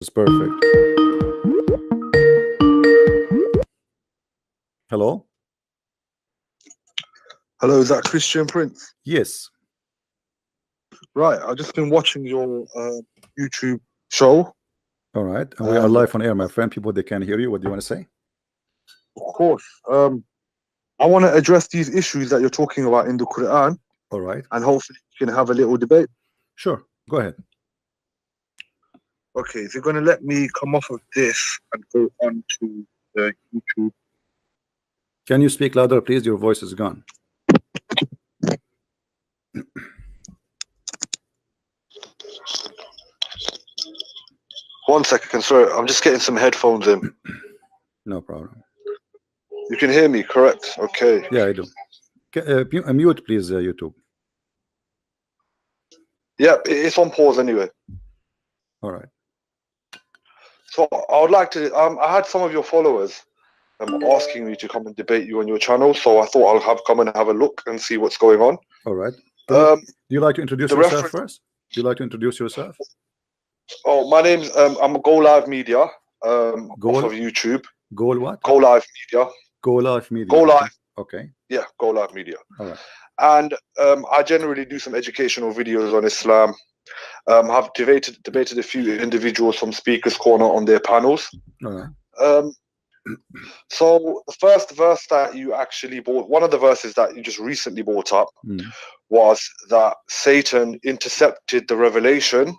It's perfect. Hello? Hello, is that Christian Prince? Yes. Right, I've just been watching your YouTube show. All right. And we are live on air, my friend. People, they can hear you. What do you want to say? Of course. I want to address these issues that you're talking about in the Quran, All right. and hopefully you can have a little debate. Sure. Go ahead. Okay, if you're going to let me come off of this and go on to the YouTube. Can you speak louder, please? Your voice is gone. One second, sorry, I'm just getting some headphones in. No problem. You can hear me, correct? Okay. Yeah, I do. Mute, please, YouTube. Yeah, it's on pause anyway. All right. So I would like to. I had some of your followers asking me to come and debate you on your channel, so I thought I'll come and have a look and see what's going on. All right. Do you like to introduce yourself first? Do you like to introduce yourself? Oh, my name's I'm Go Live Media. Off of YouTube. Goal what? Go Live Media. Go Live Media. Go Live. Okay. Yeah, Go Live Media. All right. And I generally do some educational videos on Islam. Have debated a few individuals from Speakers Corner on their panels. All right. So the first verse that you actually brought, one of the verses that you just recently brought up, was that Satan intercepted the revelation,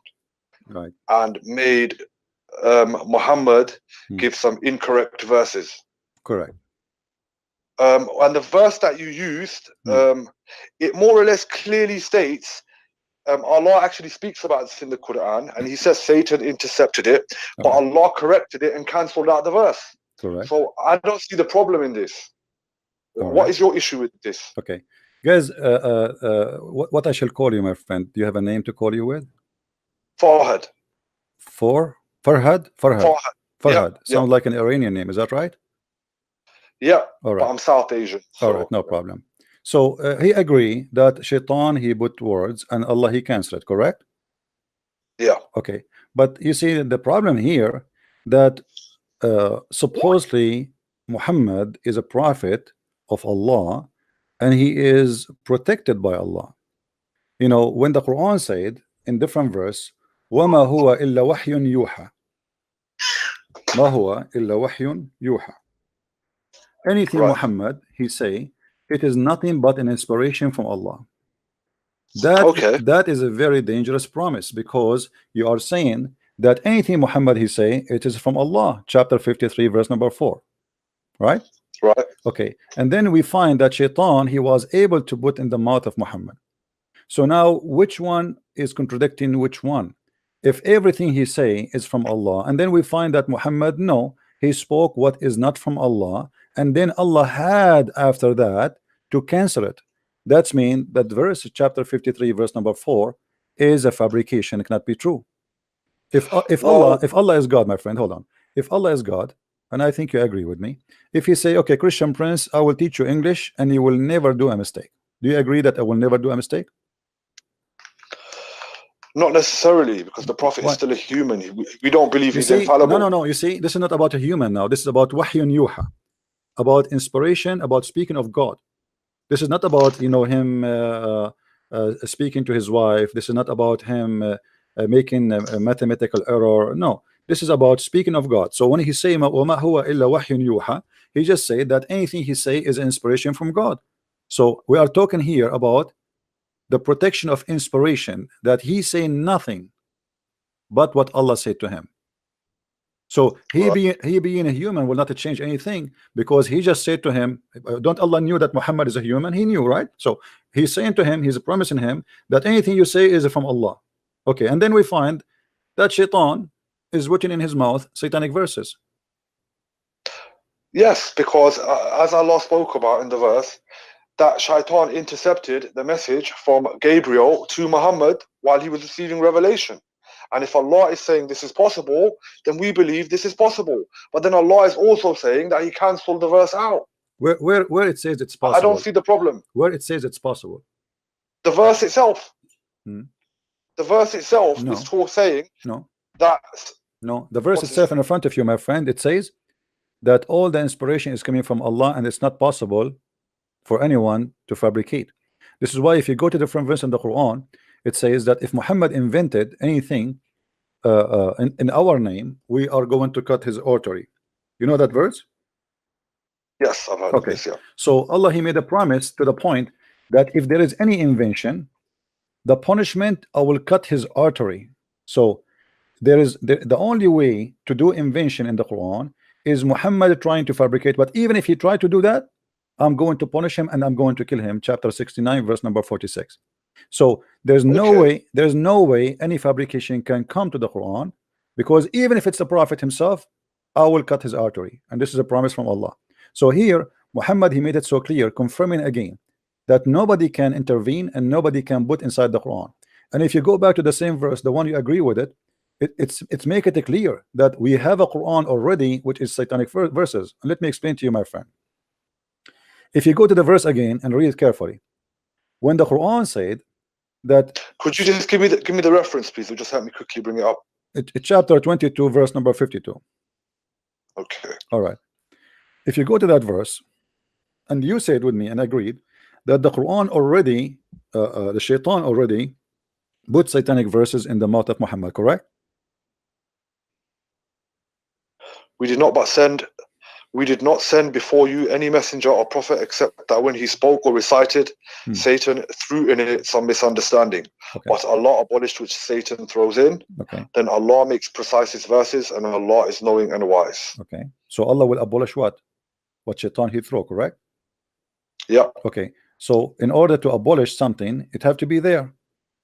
right, and made Muhammad give some incorrect verses. Correct. And the verse that you used, it more or less clearly states, Allah actually speaks about this in the Quran, and he says Satan intercepted it, but Allah corrected it and cancelled out the verse. Correct. So I don't see the problem in this. What is your issue with this? Okay, guys, what I shall call you, my friend? Do you have a name to call you with? Farhad. Farhad? Farhad. Yeah, Sounds like an Iranian name. Is that right? Yeah. All right. But I'm South Asian. So. All right, no problem. So he agree that Shaitan, he put words and Allah, he canceled it, correct? Yeah. Okay, but you see the problem here that supposedly Muhammad is a prophet of Allah and he is protected by Allah. You know, when the Quran said in different verse, وَمَا هُوَ إِلَّا وَحْيٌ يُوحَى, مَا هُوَ إِلَّا وَحْيٌ يُوحَى. Anything Muhammad he say, it is nothing but an inspiration from Allah. That is a very dangerous promise, because you are saying that anything Muhammad he say, it is from Allah. Chapter 53 verse number 4, right? Right. Okay, and then we find that Shaitan, he was able to put in the mouth of Muhammad. So now which one is contradicting which one? If everything he say is from Allah, and then we find that Muhammad, no, he spoke what is not from Allah, and then Allah had after that to cancel it. That's mean that verse chapter 53 verse number 4 is a fabrication. It cannot be true. If Allah is God, my friend, hold on. If Allah is God, and I think you agree with me, if he say, okay, Christian Prince, I will teach you English and you will never do a mistake, do you agree that I will never do a mistake? Not necessarily, because the prophet is still a human. We don't believe he's infallible. No. You see, this is not about a human now. This is about wahyun yuha, about inspiration, about speaking of God. This is not about, you know, him speaking to his wife. This is not about him making a mathematical error. No, this is about speaking of God. So when he say وَمَا هُوَ إِلَّا وَحْيٌ يُوحَى, he just say that anything he say is inspiration from God. So we are talking here about the protection of inspiration, that he say nothing but what Allah said to him. So he being a human will not change anything, because he just said to him, don't Allah knew that Muhammad is a human? He knew, right? So he's saying to him, he's promising him that anything you say is from Allah. Okay, and then we find that Shaitan is putting in his mouth satanic verses. Yes, because as Allah spoke about in the verse, that Shaitan intercepted the message from Gabriel to Muhammad while he was receiving revelation. And if Allah is saying this is possible, then we believe this is possible. But then Allah is also saying that he cancelled the verse out. Where it says it's possible? I don't see the problem. Where it says it's possible? The verse itself. The verse itself is saying that No, the verse What's it itself say? in front of you, my friend, it says that all the inspiration is coming from Allah, and it's not possible for anyone to fabricate. This is why if you go to different verse in the Quran, it says that if Muhammad invented anything in our name, we are going to cut his artery. You know that verse? Yes, I've heard of Okay. this. Yeah. So Allah, he made a promise to the point that if there is any invention, the punishment, I will cut his artery. So there is the only way to do invention in the Quran is Muhammad trying to fabricate. But even if he tried to do that, I'm going to punish him and I'm going to kill him. Chapter 69, verse number 46. So there's no Okay. way any fabrication can come to the Quran, because even if it's the Prophet himself, I will cut his artery, and this is a promise from Allah. So here Muhammad, he made it so clear, confirming again that nobody can intervene and nobody can put inside the Quran. And if you go back to the same verse, the one you agree with it, it's make it clear that we have a Quran already which is satanic verses. And let me explain to you, my friend. If you go to the verse again and read it carefully, when the Quran said that, Could you just give me the reference, please? Or just help me quickly bring it up. it's chapter 22, verse number 52. Okay. All right. If you go to that verse, and you said with me and agreed that the Quran already, the Shaitan already put satanic verses in the mouth of Muhammad, correct? We did not send before you any messenger or prophet except that when he spoke or recited, Satan threw in it some misunderstanding. Okay. But Allah abolished which Satan throws in. Okay. Then Allah makes precise his verses, and Allah is knowing and wise. Okay. So Allah will abolish what Shaitan he throw, correct? Yeah. Okay. So in order to abolish something, it have to be there.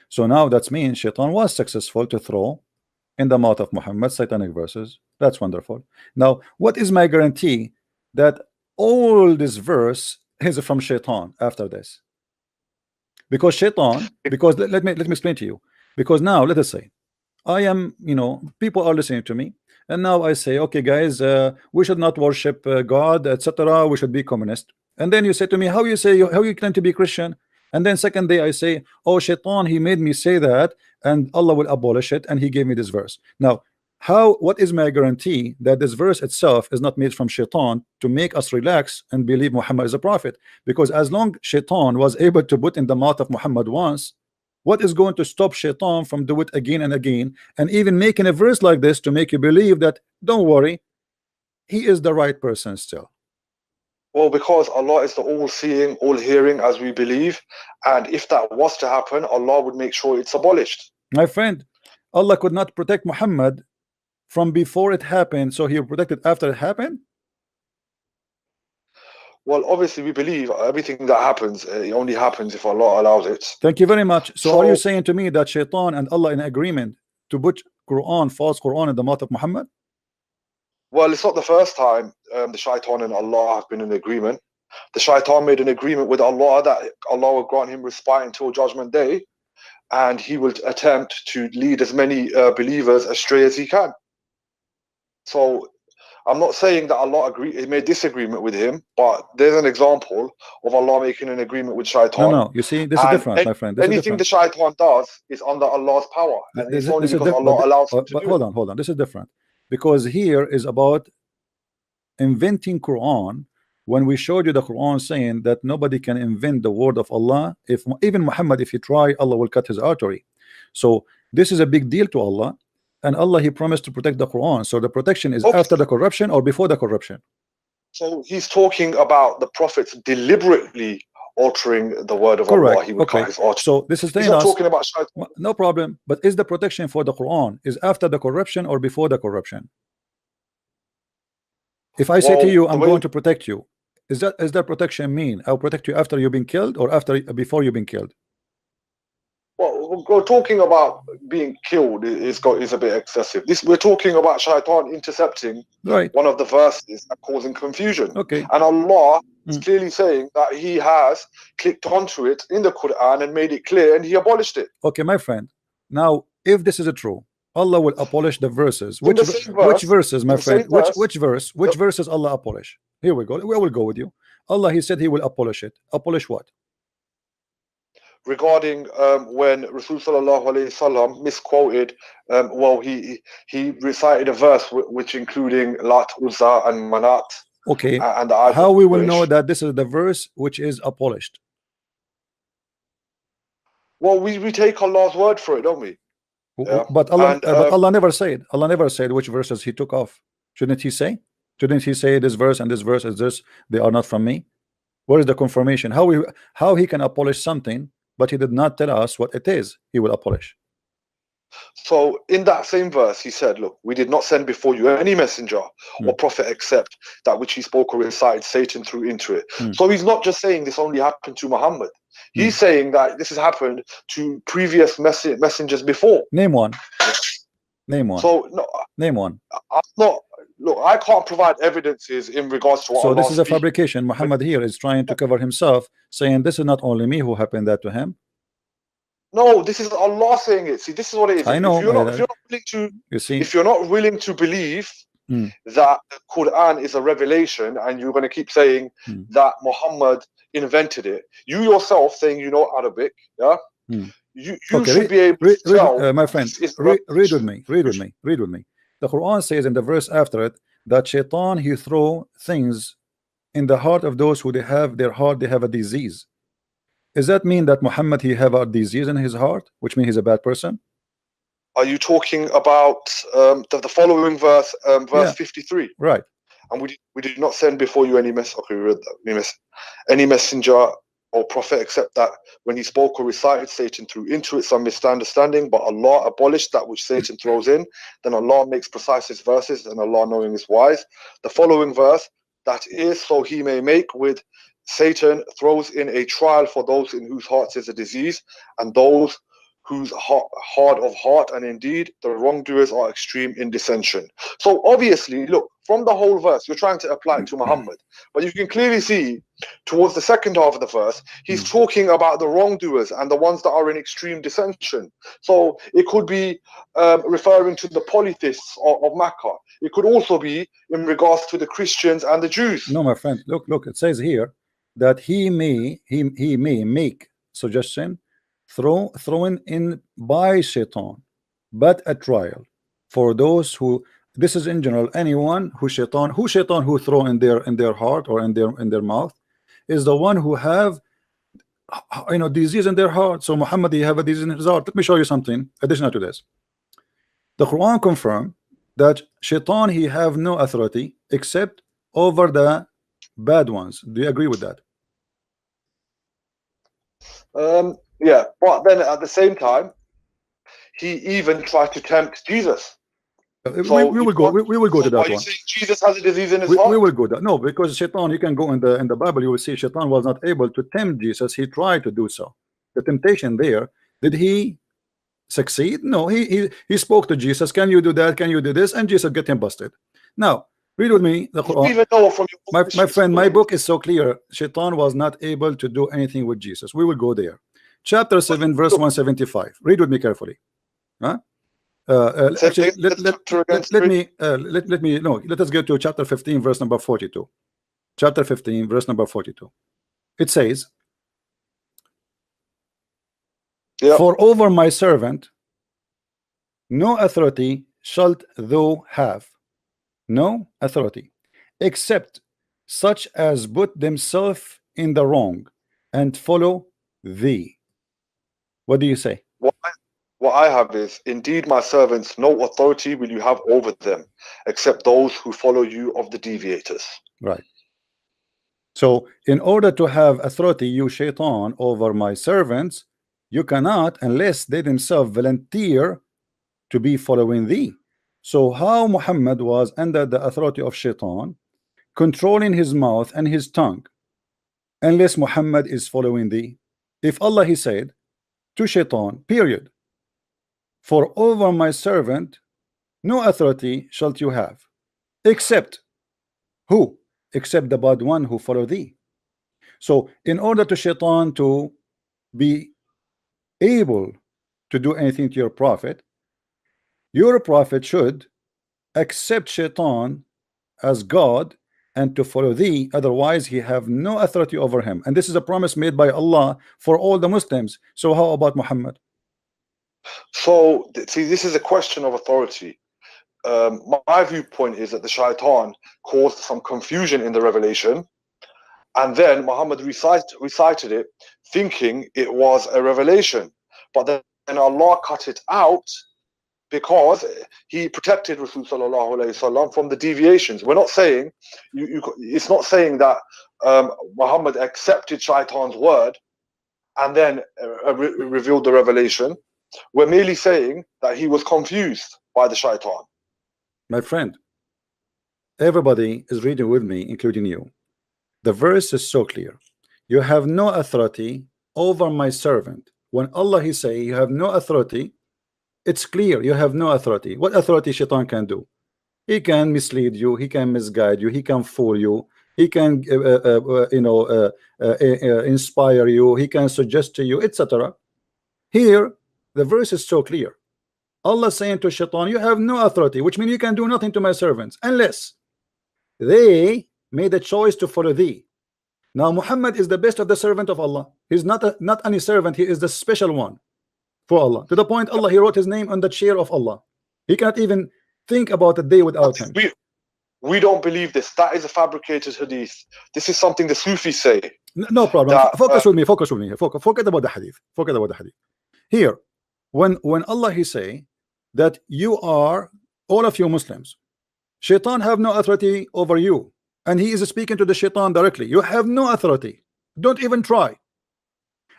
So now that means Shaitan was successful to throw in the mouth of Muhammad satanic verses. That's wonderful. Now, what is my guarantee that all this verse is from Shaitan after this? Because Shaitan, because let me explain to you. Because now let us say I am, people are listening to me, and now I say, okay guys, we should not worship God, etc. We should be communist. And then you say to me, how you claim to be Christian? And then second day I say, oh, Shaitan, he made me say that, and Allah will abolish it, and he gave me this verse. Now, what is my guarantee that this verse itself is not made from Shaitan to make us relax and believe Muhammad is a prophet? Because as long Shaitan was able to put in the mouth of Muhammad once, what is going to stop Shaitan from do it again and again, and even making a verse like this to make you believe that, don't worry, he is the right person still? Well, because Allah is the all-seeing, all-hearing, as we believe, and if that was to happen, Allah would make sure it's abolished. My friend, Allah could not protect Muhammad from before it happened, so he will protect it after it happened? Well, obviously we believe everything that happens, it only happens if Allah allows it. Thank you very much. So are you saying to me that Shaitan and Allah in agreement to put false Quran in the mouth of Muhammad? Well, it's not the first time the Shaitan and Allah have been in agreement. The Shaitan made an agreement with Allah that Allah will grant him respite until Judgment Day, and he will attempt to lead as many believers astray as he can. So I'm not saying that Allah made this agreement with him, but there's an example of Allah making an agreement with Shaitan. No, you see, this is different, my friend. This anything is different. the Shaitan does is under Allah's power, and it's only because Allah allows him to do it. Hold on. This is different, because here is about inventing Quran. When we showed you the Quran saying that nobody can invent the word of Allah, if even Muhammad, if he try, Allah will cut his artery. So this is a big deal to Allah, and Allah, he promised to protect the Quran. So the protection is after the corruption or before the corruption? So he's talking about the prophets deliberately altering the word of Allah. He would cut his artery. So this is he's not talking about Shaitan. No problem, but is the protection for the Quran is after the corruption or before the corruption? If I say to you, I'm going to protect you, is that protection mean I'll protect you after you've been killed or before you've been killed? Well, we're talking about being killed is a bit excessive. We're talking about Shaitan intercepting one of the verses and causing confusion. Okay. And Allah is clearly saying that he has clicked onto it in the Quran and made it clear, and he abolished it. Okay, my friend. Now, if this is true, Allah will abolish the verses. Which verses, my friend? Which verses Allah abolish? Here we go. We will go with you. Allah, he said he will abolish it. Abolish what? regarding when Rasul sallallahu alaihi wasallam misquoted. Well, he recited a verse which including Lat, Uzza, and Manat, Okay, and the eyes how of we will know Quraysh. that this is the verse which is abolished? Well, we take Allah's word for it, don't we? Yeah. But And Allah never said. Allah never said which verses He took off. Shouldn't He say? Shouldn't He say this verse and this verse is this? They are not from me. Where is the confirmation? How He can abolish something, but He did not tell us what it is He will abolish. so in that same verse, he said, look, we did not send before you any messenger or prophet except that which he spoke or recited, Satan threw into it. So he's not just saying this only happened to Muhammad. He's saying that this has happened to previous messengers before. Name one. Name one. So no, Name one. I'm not. Look, I can't provide evidences in regards to what So Allah this is a speaks. fabrication. Muhammad here is trying to cover himself, saying this is not only me who happened that to him. No, this is Allah saying it. See, this is what it is. I know. If you're not willing to, You see, if you're not willing to believe that the Quran is a revelation, and you're going to keep saying that Muhammad invented it, you yourself saying you know Arabic, yeah, you okay, should be able to tell. My friend, read with me. Read with me. Read with me. The Quran says in the verse after it that Shaitan he throw things in the heart of those who they have a disease. Does that mean that Muhammad he have a disease in his heart, which means he's a bad person? Are you talking about the following verse, verse 53? Right. And we did not send before you any any messenger or prophet except that when he spoke or recited, Satan threw into it some misunderstanding, but Allah abolished that which Satan throws in. Then Allah makes precise his verses, and Allah knowing is wise. The following verse, that is so he may make with Satan throws in a trial for those in whose hearts is a disease, and those whose hard of heart, and indeed the wrongdoers are extreme in dissension. So obviously, look, from the whole verse, you're trying to apply it to Muhammad, but you can clearly see towards the second half of the verse, he's talking about the wrongdoers and the ones that are in extreme dissension. So it could be referring to the polytheists of Makkah. It could also be in regards to the Christians and the Jews. No, my friend, look, it says here that he may make suggestion thrown in by Shaitan, but a trial for those who, this is in general, anyone who Shaitan who throw in their heart or in their mouth is the one who have disease in their heart. So Muhammad he have a disease in his heart. Let me show you something additional to this. The Quran confirm that Shaitan he have no authority except over the bad ones. Do you agree with that? Yeah, but then at the same time, he even tried to tempt Jesus. So we will go to that one. Jesus has a disease in his heart. We will go that. No, because Shaitan, you can go in the Bible, you will see Shaitan was not able to tempt Jesus. He tried to do so. The temptation there, did he succeed? No, he spoke to Jesus. Can you do that? Can you do this? And Jesus get him busted. Now read with me the Quran. Even though from my friend, my book is so clear. Shaitan was not able to do anything with Jesus. We will go there. Chapter 7 verse 175. Read with me carefully. Huh? Actually, let us go to chapter 15 verse number 42. Chapter 15 verse number 42. It says, for over my servant no authority shalt thou have, no authority, except such as put themselves in the wrong and follow thee. What do you say? What I have is, indeed my servants, no authority will you have over them except those who follow you of the deviators. Right. So in order to have authority, you Shaitan, over my servants, you cannot unless they themselves volunteer to be following thee. So how Muhammad was under the authority of Shaitan, controlling his mouth and his tongue, unless Muhammad is following thee? If Allah he said to Shaitan, period, for over my servant no authority shalt you have, except who? Except the bad one who follow thee. So in order to Shaitan to be able to do anything to your prophet should accept Shaitan as God and to follow thee, otherwise he have no authority over him. And this is a promise made by Allah for all the Muslims. So how about Muhammad? So, see, this is a question of authority. My viewpoint is that the shaitan caused some confusion in the revelation, and then Muhammad recited it thinking it was a revelation. But then Allah cut it out because he protected Rasul sallallahu alaihi wasallam from the deviations. We're not saying, it's not saying that Muhammad accepted shaitan's word and then revealed the revelation. We're merely saying that he was confused by the shaitan. My friend, everybody is reading with me, including you. The verse is so clear. You have no authority over my servant. When Allah he say you have no authority, it's clear you have no authority. What authority shaitan can do? He can mislead you, he can misguide you, he can fool you, he can inspire you, he can suggest to you, etc. Here the verse is so clear. Allah saying to shaitan, you have no authority, which means you can do nothing to my servants unless they made a choice to follow thee. Now Muhammad is the best of the servant of Allah. He's not any servant, he is the special one for Allah, to the point Allah he wrote his name on the chair of Allah. He cannot even think about a day without him. We don't believe this. That is a fabricated hadith. This is something the Sufis say. No problem. Focus with me. Forget about the hadith. Forget about the hadith. Here, when Allah he say that you are, all of you Muslims, shaitan have no authority over you, and he is speaking to the shaitan directly. You have no authority. Don't even try.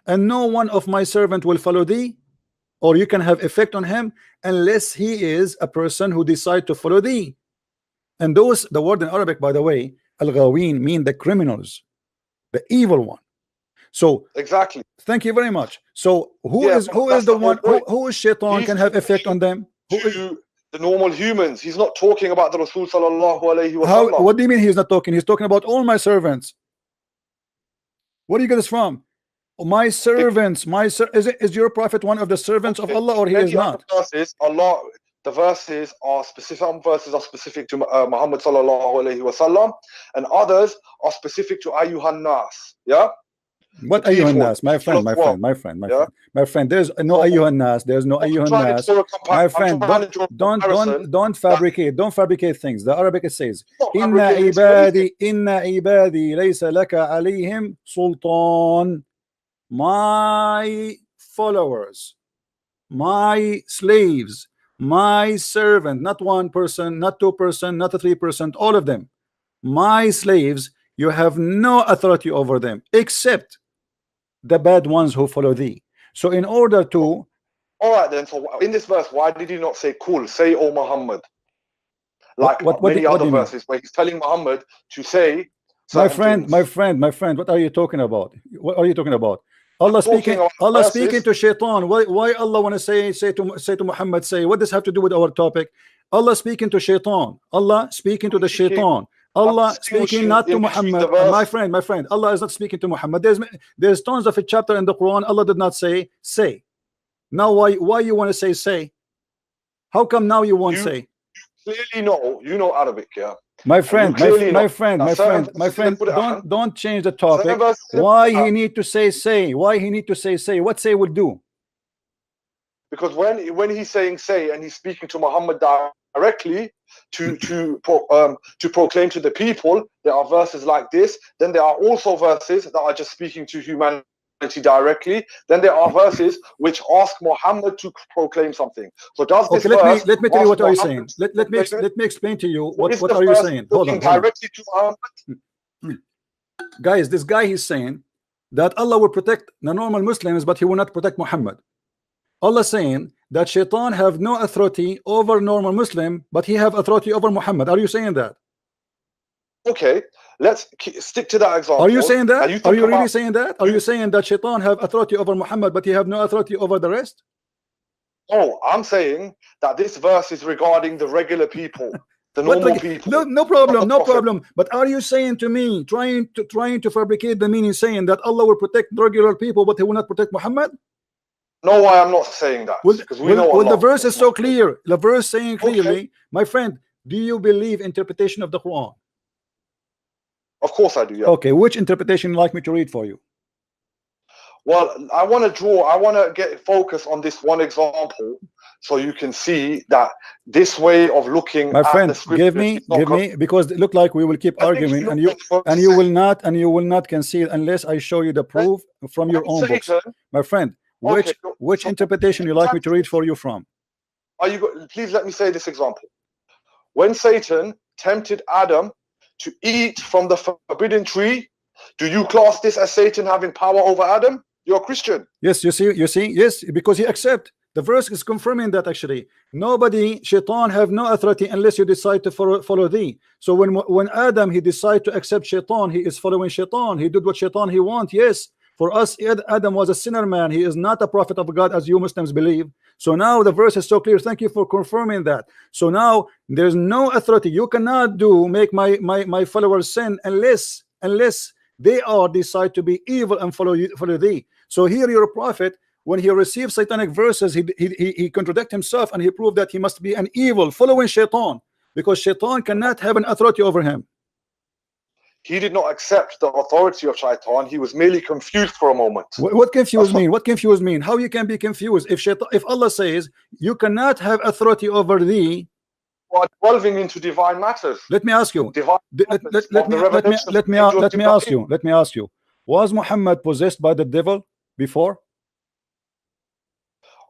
And no one of my servant will follow thee, or you can have effect on him, unless he is a person who decide to follow thee. And those, the word in Arabic, by the way, al-ghawin, mean the criminals, the evil one. So exactly. Thank you very much. So who is the one who is shaitan can have effect on them? Who is the normal humans? He's not talking about the Rasul sallallahu alaihi wasallam. What do you mean he's not talking? He's talking about all my servants. Where do you get this from? My servants, is your prophet one of the servants of Allah, or he is not? The verses are specific. Some verses are specific to Muhammad sallallahu alaihi wasallam, and others are specific to ayyuhan nas. Yeah. What ayyuhan nas, my friend? There's no ayyuhan nas. There's no ayyuhan nas. My friend, don't fabricate things. The Arabic it says, inna ibadi laysa laka alayhim sultan. My followers, my slaves, my servant, not one person, not two person, not 3%, all of them, my slaves, you have no authority over them except the bad ones who follow thee. So in order to, all right then, so in this verse, why did he not say cool, say O Muhammad, like many other verses where he's telling Muhammad to say my friend, what are you talking about? What are you talking about? Allah speaking to shaitan. Why Allah want to say to Muhammad, say, what does have to do with our topic? Allah speaking to shaitan. Allah speaking to the shaitan. Allah speaking not to Muhammad. My friend, Allah is not speaking to Muhammad. There's tons of a chapter in the Quran Allah did not say. Now why you want to say? How come now you won't say? Clearly you know Arabic, yeah. My friend, don't change the topic. Why he need to say? Why he need to say? What say would do? Because when he's saying say and he's speaking to Muhammad directly to proclaim to the people, there are verses like this. Then there are also verses that are just speaking to humanity directly. Then there are verses which ask Muhammad to proclaim something. So does this verse let me tell you what are you saying. Let me explain to you what are you saying. Hold on. Directly to Muhammad? Guys, this guy is saying that Allah will protect the normal Muslims, but he will not protect Muhammad. Allah saying that shaitan have no authority over normal Muslim, but he have authority over Muhammad. Are you saying that? Okay, let's stick to that example. Are you saying that? Are you really saying that? Are you saying that shaitan have authority over Muhammad, but he have no authority over the rest? Oh, I'm saying that this verse is regarding the regular people, the normal people. No problem. But are you saying to me, trying to fabricate the meaning, saying that Allah will protect regular people, but he will not protect Muhammad? No, I am not saying that. The verse is so clear. The verse saying clearly, my friend, do you believe interpretation of the Quran? Of course I do, yeah. Okay, which interpretation you like me to read for you? Well, I want to get focus on this one example so you can see that this way of looking My at friend, the scripture give me, because it look like we will keep I think arguing, you and know you will not concede unless I show you the proof from your own books. Satan, My friend, okay, which so interpretation you like me to read for you from? please let me say this example. When Satan tempted Adam to eat from the forbidden tree, do you class this as Satan having power over Adam? You're a Christian. Yes, you see, yes, because he accept. The verse is confirming that actually nobody, shaitan, have no authority unless you decide to follow thee. So when Adam, he decided to accept shaitan, he is following shaitan. He did what shaitan he want. Yes, for us, Adam was a sinner man. He is not a prophet of God, as you Muslims believe. So now the verse is so clear. Thank you for confirming that. So now there's no authority. You cannot make my followers sin unless they are decide to be evil and follow thee. So here your prophet, when he received satanic verses, he contradict himself, and he proved that he must be an evil following shaitan, because shaitan cannot have an authority over him. He did not accept the authority of shaitan. He was merely confused for a moment. What confused mean? What confused mean? How you can be confused if Allah says you cannot have authority over thee? While delving into divine matters. Let me ask you. Let me ask you. Was Muhammad possessed by the devil before?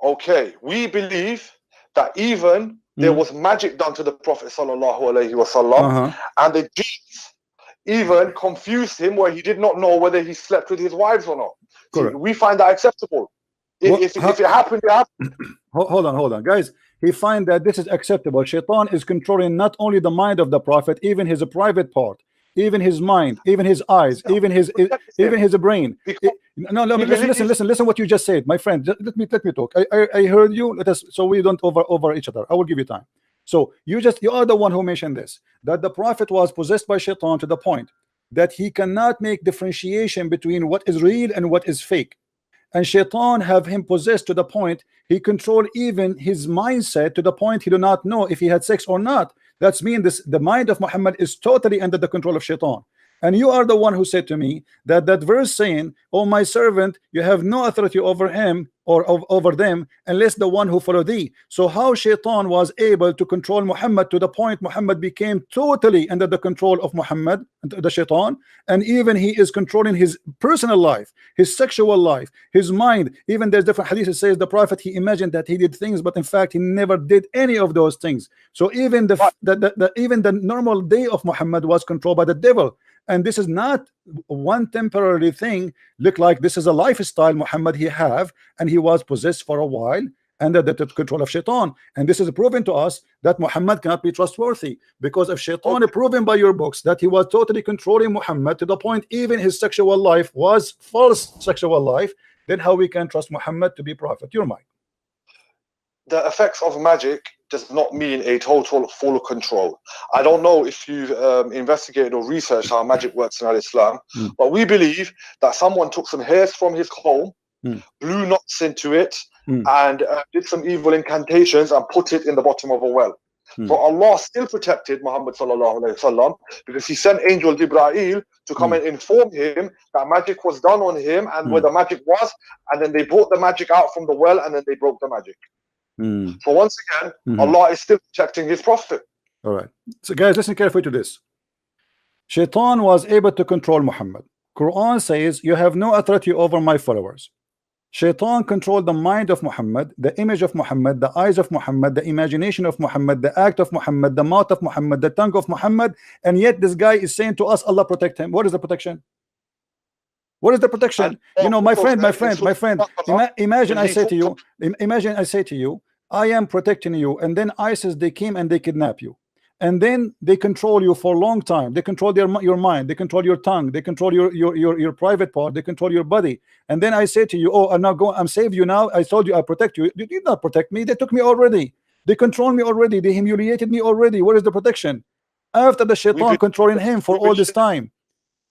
Okay, we believe that even there was magic done to the Prophet sallallahu alaihi wasallam, and the jinns even confused him, where he did not know whether he slept with his wives or not. See, we find that acceptable. If it happened, it happened. Hold on, guys. He find that this is acceptable. Shaitan is controlling not only the mind of the prophet, even his private part, even his mind, even his eyes, even his brain. No, listen what you just said, my friend. Let me talk. I heard you. Let us, so we don't over each other. I will give you time. So you are the one who mentioned this, that the prophet was possessed by shaitan to the point that he cannot make differentiation between what is real and what is fake. And shaitan have him possessed to the point he controlled even his mindset, to the point he do not know if he had sex or not. That's mean the mind of Muhammad is totally under the control of shaitan. And you are the one who said to me that verse saying, "Oh my servant, you have no authority over him or over them unless the one who follow thee." So how shaitan was able to control Muhammad to the point Muhammad became totally under the control of Muhammad, the shaitan, and even he is controlling his personal life, his sexual life, his mind. Even there's different hadith that says the prophet, he imagined that he did things, but in fact he never did any of those things. So even even the normal day of Muhammad was controlled by the devil. And this is not one temporary thing. Look like this is a lifestyle Muhammad he have, and he was possessed for a while under the control of shaitan. And this is proven to us that Muhammad cannot be trustworthy, because if shaitan proven by your books that he was totally controlling Muhammad to the point even his sexual life was false sexual life, then how we can trust Muhammad to be prophet? Your mind. The effects of magic does not mean a total full control. I don't know if you've investigated or researched how magic works in Islam, but we believe that someone took some hairs from his comb, blew knots into it, and did some evil incantations and put it in the bottom of a well. So Allah still protected Muhammad sallallahu alaihi wasallam, because he sent angel Jibreel to come and inform him that magic was done on him and where the magic was, and then they brought the magic out from the well, and then they broke the magic. So once again, Allah is still protecting his prophet. All right. So guys, listen carefully to this. Shaitan was able to control Muhammad. Quran says, "You have no authority over my followers." Shaitan controlled the mind of Muhammad, the image of Muhammad, the eyes of Muhammad, the imagination of Muhammad, the act of Muhammad, the mouth of Muhammad, the tongue of Muhammad, and yet this guy is saying to us, Allah protect him. What is the protection? What is the protection? You know, my friend, imagine I say to you, I am protecting you, and then ISIS, they came and they kidnap you, and then they control you for a long time. They control your mind, they control your tongue, they control your private part, they control your body. And then I say to you, "Oh, I'm saved you now. I told you I protect you." You did not protect me. They took me already. They control me already. They humiliated me already. What is the protection after the shaitan controlling him for all this time?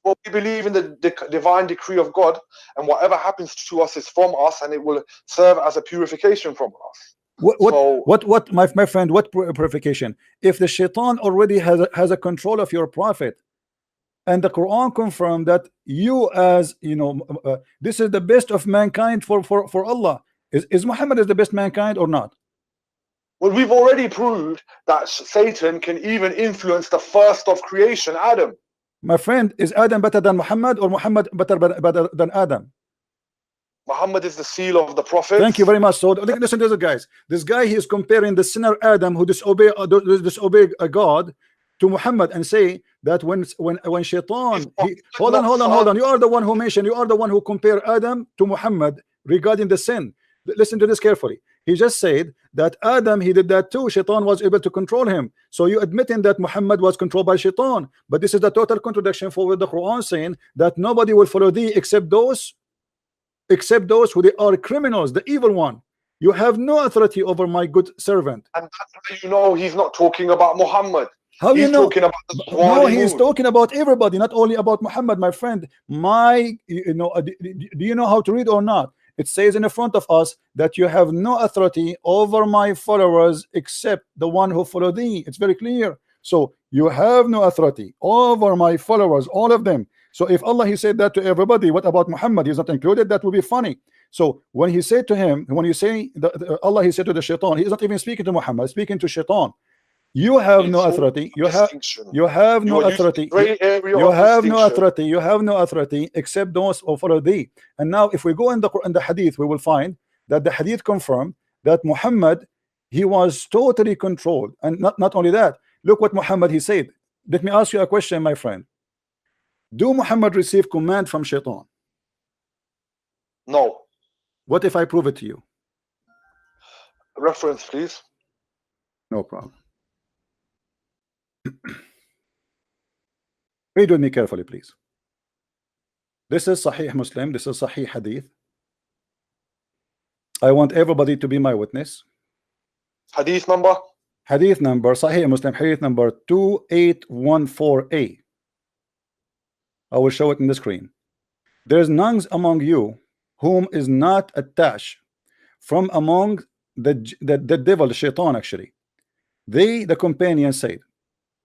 Well, we believe in the divine decree of God, and whatever happens to us is from us, and it will serve as a purification from us. What my friend, what purification? If the shaitan already has a control of your prophet, and the Quran confirmed that you, as you know, this is the best of mankind for Allah. Is Muhammad is the best mankind or not? Well, we've already proved that Satan can even influence the first of creation, Adam. My friend, is Adam better than Muhammad, or Muhammad better than Adam? Muhammad is the seal of the prophets. Thank you very much. So listen to this, guys. This guy, he is comparing the sinner Adam who disobey God to Muhammad, and say that when Shaitan, hold on. You are the one who mentioned, you are the one who compare Adam to Muhammad regarding the sin. Listen to this carefully. He just said that Adam, he did that too. Shaitan was able to control him. So you admitting that Muhammad was controlled by Shaitan. But this is the total contradiction for what the Quran saying, that nobody will follow thee except those who they are criminals, the evil one. You have no authority over my good servant. And that's how you know he's not talking about Muhammad. How he's you know? Talking about the No, he's talking about everybody, not only about Muhammad, my friend. Do you know how to read or not? It says in the front of us that you have no authority over my followers except the one who follow thee. It's very clear. So you have no authority over my followers, all of them. So if Allah, he said that to everybody, what about Muhammad? He's not included. That would be funny. So when he said to him, when you say Allah, he said to the Shaitan, he's not even speaking to Muhammad, speaking to Shaitan. You have no authority. You have no authority. You have no authority. You have no authority except those who follow thee. And now, if we go in the hadith, we will find that the hadith confirmed that Muhammad, he was totally controlled. And not only that, look what Muhammad, he said. Let me ask you a question, my friend. Do Muhammad receive command from Shaitan? No. What if I prove it to you? Reference, please. No problem. Read with me carefully, please. This is Sahih Muslim. This is Sahih Hadith. I want everybody to be my witness. Hadith number? Hadith number, Sahih Muslim, Hadith number 2814a. I will show it in the screen. There's none among you whom is not attached from among the devil, the Shaitan, actually. They, the companions, said,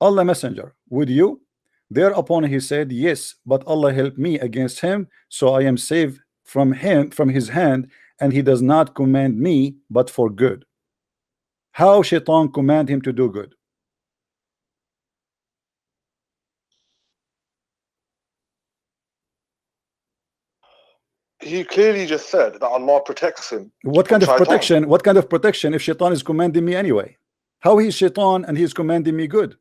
Allah Messenger, would you? Thereupon he said, yes, but Allah help me against him, so I am saved from his hand, and he does not command me but for good. How Shaitan command him to do good? He clearly just said that Allah protects him. What kind of protection? What kind of protection if Shaitan is commanding me anyway? How he's Shaitan and he's commanding me good?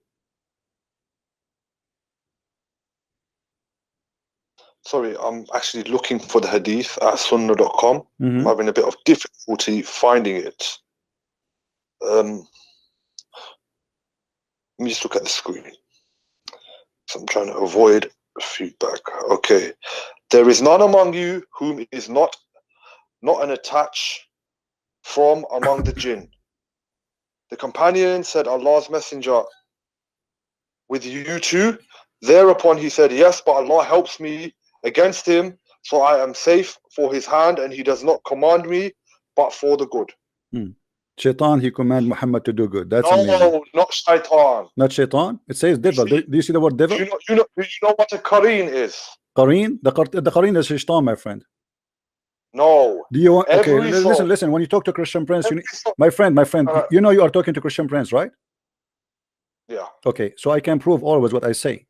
Sorry, I'm actually looking for the hadith at sunnah.com. I'm having a bit of difficulty finding it. Let me just look at the screen. So I'm trying to avoid feedback. Okay. There is none among you whom is not an attach from among the jinn. The companion said, Allah's messenger, with you too? Thereupon he said, yes, but Allah helps me against him, so I am safe for his hand, and he does not command me but for the good. Shaitan, he command Muhammad to do good. That's no, amazing. Not Shaitan. Not Shaitan. It says devil. Do you see the word devil? Do you know what a Qareen is? Qareen? The Qareen is Shaitan, my friend. No. Do you want? Okay, listen. When you talk to Christian Prince, my friend, you know you are talking to Christian Prince, right? Yeah. Okay, so I can prove always what I say.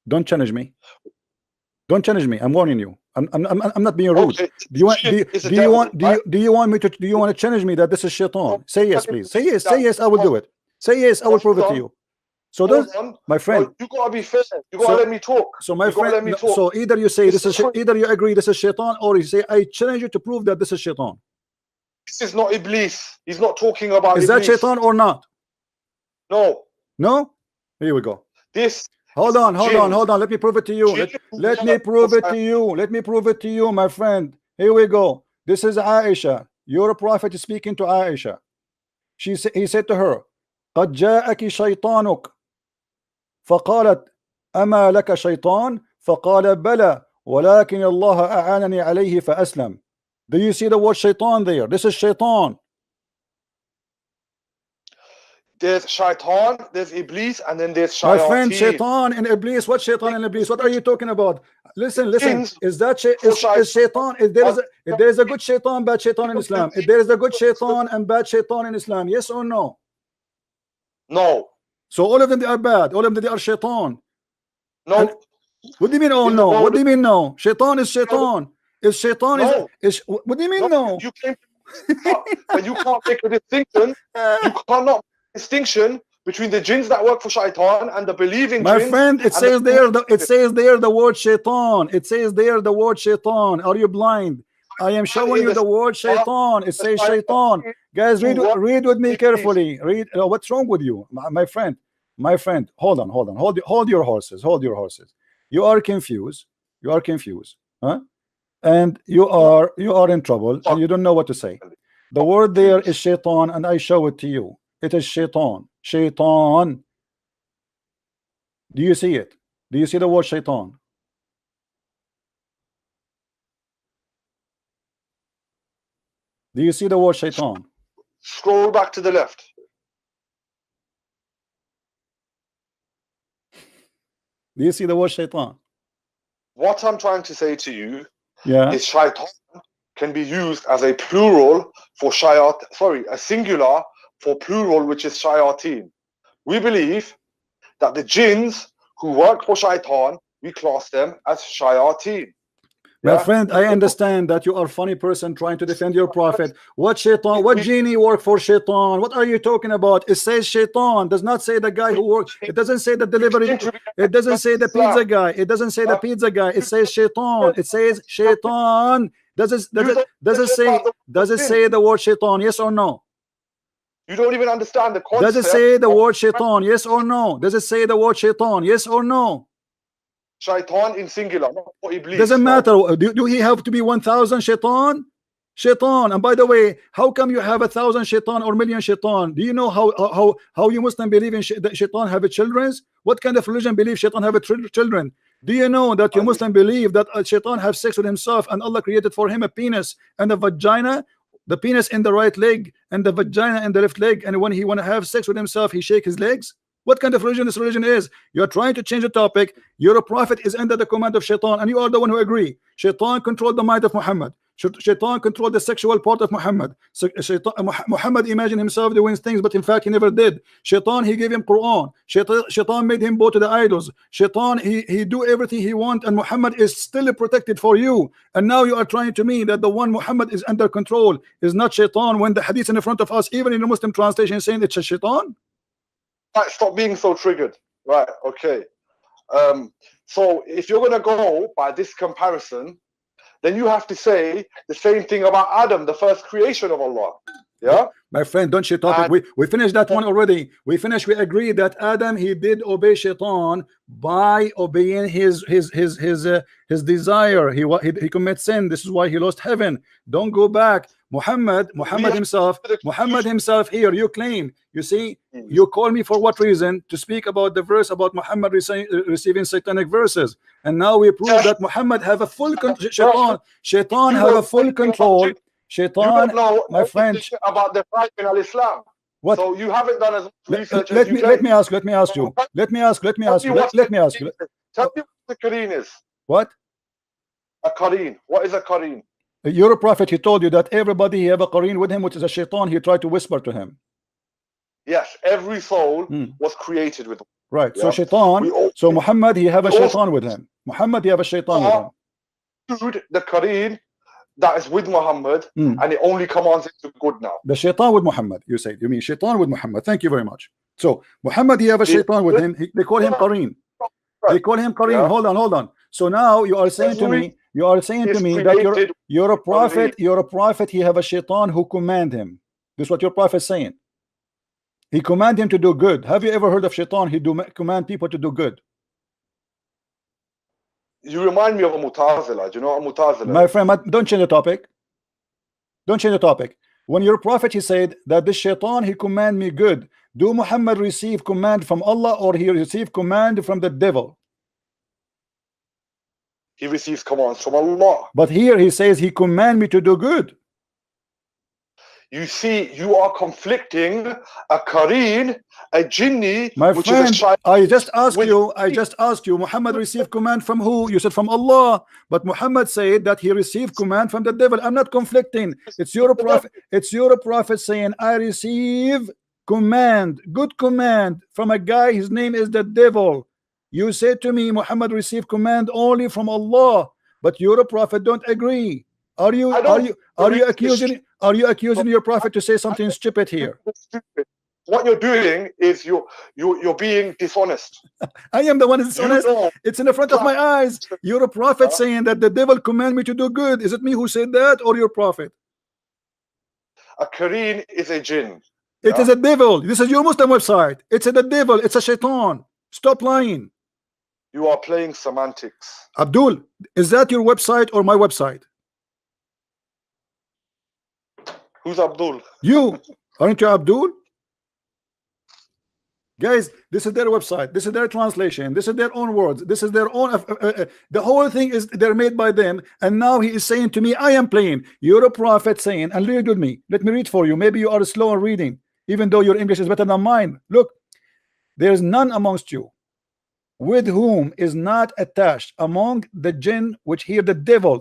Don't challenge me. Don't challenge me. I'm warning you. I'm not being rude. Okay. Do you want me to challenge me that this is Shaitan? Say yes, please. Say yes. Say yes. I will do it. Say yes. I will prove it to you. So my friend, you gotta be fair. You gotta let me talk. So my friend, so either you say this is, either you agree this is Shaitan, or you say I challenge you to prove that this is Shaitan. This is not Iblis. He's not talking about Is Iblis. that Shaitan or not? No. No? Here we go. This. Hold on. Let me prove it to you. Let me prove it to you. Let me prove it to you, my friend. Here we go. This is Aisha. Your prophet is speaking to Aisha. He said to her, قد جاءك شيطانك. فقالت أما لك شيطان؟ فقال بلى ولكن الله أعانني عليه فأسلم. Do you see the word shaitan there? This is Shaitan. There's shaitan, there's iblis, and then there's My friend, shayateen. shaitan and iblis. What shaitan and iblis? What are you talking about? Listen. Jinns Is that for is shaitan? If there is a good shaitan, bad shaitan in Islam. If there is a good shaitan and bad shaitan in Islam, yes or no? No. So all of them they are bad. All of them they are shaitan. No. And what do you mean? Oh In the no. What world do you mean no? Shaitan is shaitan. Is shaitan No. is what do you mean no? You can't, when you can't make a distinction, you cannot make a distinction between the jinns that work for shaitan and the believing My jinns. friend, it says there the word shaitan. It says there the word shaitan. Are you blind? I am showing you the word shaitan. It says shaitan. Guys, read with me carefully. Read. What's wrong with you, my friend? My friend, hold on. Hold your horses. Hold your horses. You are confused. You are confused. Huh? And you are in trouble and you don't know what to say. The word there is shaitan, and I show it to you. It is shaitan. Shaitan. Do you see it? Do you see the word shaitan? Do you see the word shaitan? Scroll back to the left. Do you see the word shaitan? What I'm trying to say to you Yeah. is shaitan can be used as a plural for a singular for plural, which is shayateen. We believe that the jinns who work for shaitan, we class them as shayateen. My friend, I understand that you are a funny person trying to defend your prophet. What shaitan? What genie work for shaitan? What are you talking about? It says shaitan. Does not say the guy who works. It doesn't say the delivery. It doesn't say the pizza guy. It doesn't say the pizza guy. It says shaitan. It says shaitan. Does it say the word shaitan? Yes or no? You don't even understand the concept. Does it say the word shaitan? Yes or no? Does it say the word shaitan? Yes or no? Shaitan in singular, not for iblis. Doesn't matter. Do he have to be 1,000 shaitan? Shaitan. And by the way, how come you have 1,000 shaitan or million shaitan? Do you know how you Muslim believe in that shaitan have children? What kind of religion believes shaitan have children? Do you know that you Muslim believe that shaitan have sex with himself and Allah created for him a penis and a vagina? The penis in the right leg and the vagina in the left leg, and when he want to have sex with himself, he shake his legs? What kind of religion this religion is? You are trying to change the topic. Your prophet is under the command of shaitan, and you are the one who agree. Shaitan controlled the mind of Muhammad. Shaitan controlled the sexual part of Muhammad. So Muhammad imagined himself doing things, but in fact he never did. Shaitan, he gave him Quran. Shaitan made him bow to the idols. Shaitan, he do everything he want, and Muhammad is still protected for you. And now you are trying to mean that the one Muhammad is under control is not shaitan, when the hadith in front of us, even in the Muslim translation, is saying it's a shaitan. Right, stop being so triggered. Right, okay. So if you're going to go by this comparison, then you have to say the same thing about Adam, the first creation of Allah. Yeah, my friend, don't you topic. We finished that one already. We agreed that Adam, he did obey shaitan by obeying his desire. He commits sin. This is why he lost heaven. Don't go back. Muhammad himself here, you claim, you see, you call me for what reason? To speak about the verse about Muhammad receiving satanic verses, and now we prove that Muhammad have a full shaitan have a full control. Shaitan, you don't know, my friend, about the fight in Islam. What? So you haven't done as much research let as me you let me ask you. Let me ask you. Tell me what the Qareen is. What? A Qareen. What is a Qareen? Your prophet, he told you that everybody have a Qareen with him, which is a shaitan. He tried to whisper to him. Yes, every soul was created with. Right. Yeah? So shaitan. So Muhammad, he have a shaitan with him. Muhammad, he have a shaitan with him. The Qareen that is with Muhammad, and it only commands it to good now. The shaitan with Muhammad, you say. You mean shaitan with Muhammad. Thank you very much. So Muhammad, he have a shaitan with him. They call him Qareen. They call him Qareen. Yeah. Hold on. So now you are saying to me that you're a prophet, he have a shaitan who command him. This is what your prophet is saying. He command him to do good. Have you ever heard of shaitan? He command people to do good. You remind me of a Mutazila. Do you know what a Mutazila? My friend, don't change the topic. Don't change the topic. When your prophet, he said that the shaitan, he command me good. Do Muhammad receive command from Allah, or he receive command from the devil? He receives commands from Allah. But here he says he command me to do good. You see, you are conflicting a Qareen, a Jinni, My which is a friend, shaitan. I just asked with- you, Muhammad received command from who? You said from Allah. But Muhammad said that he received command from the devil. I'm not conflicting. It's your prophet saying, I receive command, good command from a guy, his name is the devil. You said to me, Muhammad received command only from Allah, but your prophet don't agree. Are you I don't accusing your prophet to say something stupid here? What you're doing is you're being dishonest. I am the one who's dishonest. It's in the front of my eyes. You're a prophet saying that the devil command me to do good. Is it me who said that or your prophet? A Qareen is a jinn. It is a devil. This is your Muslim website. It's the devil. It's a shaitan. Stop lying. You are playing semantics. Abdul, is that your website or my website? Who's Abdul? You. Aren't you Abdul? Guys, this is their website. This is their translation. This is their own words. This is their own. The whole thing is they're made by them. And now he is saying to me, I am playing. You're a prophet saying, and read with me. Let me read for you. Maybe you are slow in reading, even though your English is better than mine. Look, there's none amongst you with whom is not attached among the jinn which hear the devil.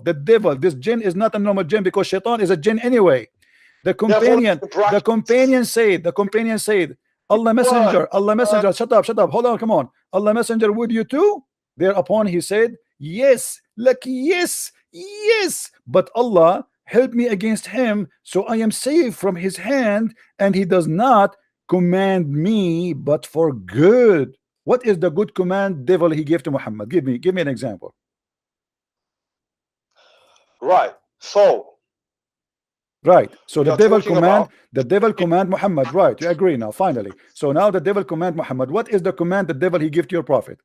This jinn is not a normal jinn because shaitan is a jinn anyway. The companion said, Allah messenger, shut up, hold on, come on. Allah messenger, would you too? Thereupon he said, yes, like yes, but Allah help me against him, so I am safe from his hand, and he does not command me but for good. What is the good command devil he gave to Muhammad? Give me an example. Right. So the devil command Muhammad. Right, you agree now, finally. So now the devil command Muhammad. What is the command the devil he give to your prophet?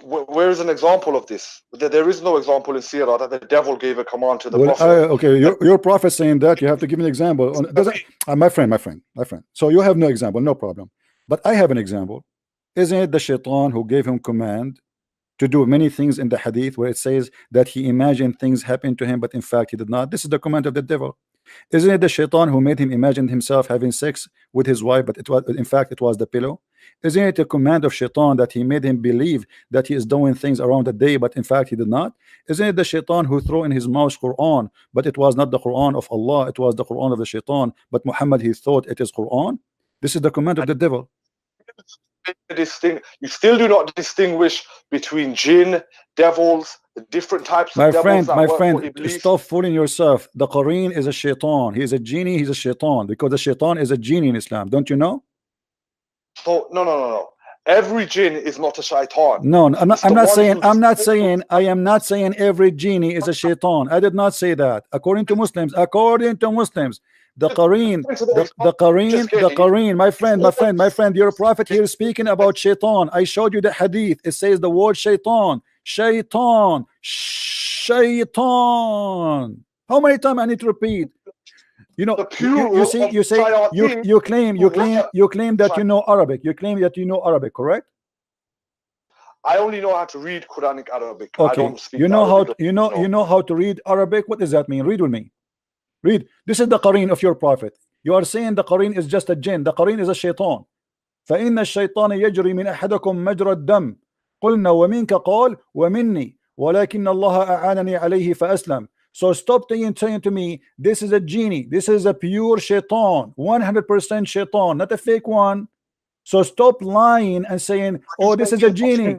Where is an example of this? There is no example in Sirah that the devil gave a command to the prophet. Okay, your prophet saying that, you have to give me an example. My friend. So you have no example, no problem. But I have an example. Isn't it the shaitan who gave him command to do many things in the hadith where it says that he imagined things happened to him, but in fact he did not? This is the command of the devil. Isn't it the shaitan who made him imagine himself having sex with his wife, but in fact it was the pillow? Isn't it a command of shaitan that he made him believe that he is doing things around the day, but in fact he did not? Isn't it the shaitan who threw in his mouth Quran, but it was not the Quran of Allah, it was the Quran of the shaitan, but Muhammad he thought it is Quran? This is the command of the devil. You still do not distinguish between jinn, devils, the different types of devils. My friend, stop fooling yourself. The Qareen is a shaitan. He is a genie, he's a shaitan, because the shaitan is a genie in Islam. Don't you know? So no. Every jinn is not a shaitan. No, I'm not saying every genie is a shaitan. I did not say that. According to Muslims, the Qareen, my friend, your prophet here is speaking about shaitan. I showed you the hadith. It says the word shaitan. How many times I need to repeat? You know, you claim that you know Arabic. You claim that you know Arabic, correct? I only know how to read Quranic Arabic. Okay. I don't speak you know Arabic. you know how to read Arabic. What does that mean? Read with me. Read. This is the Qareen of your prophet. You are saying the Qareen is just a jinn. The Qareen is a shaitan. فإن الشيطان يجري من أحدكم مجرى الدم قلنا ومنك قال ومني ولكن الله أعانني عليه فأسلم. So stop saying to me, this is a genie. This is a pure shaitan, 100% shaitan, not a fake one. So stop lying and saying, oh, this is a genie.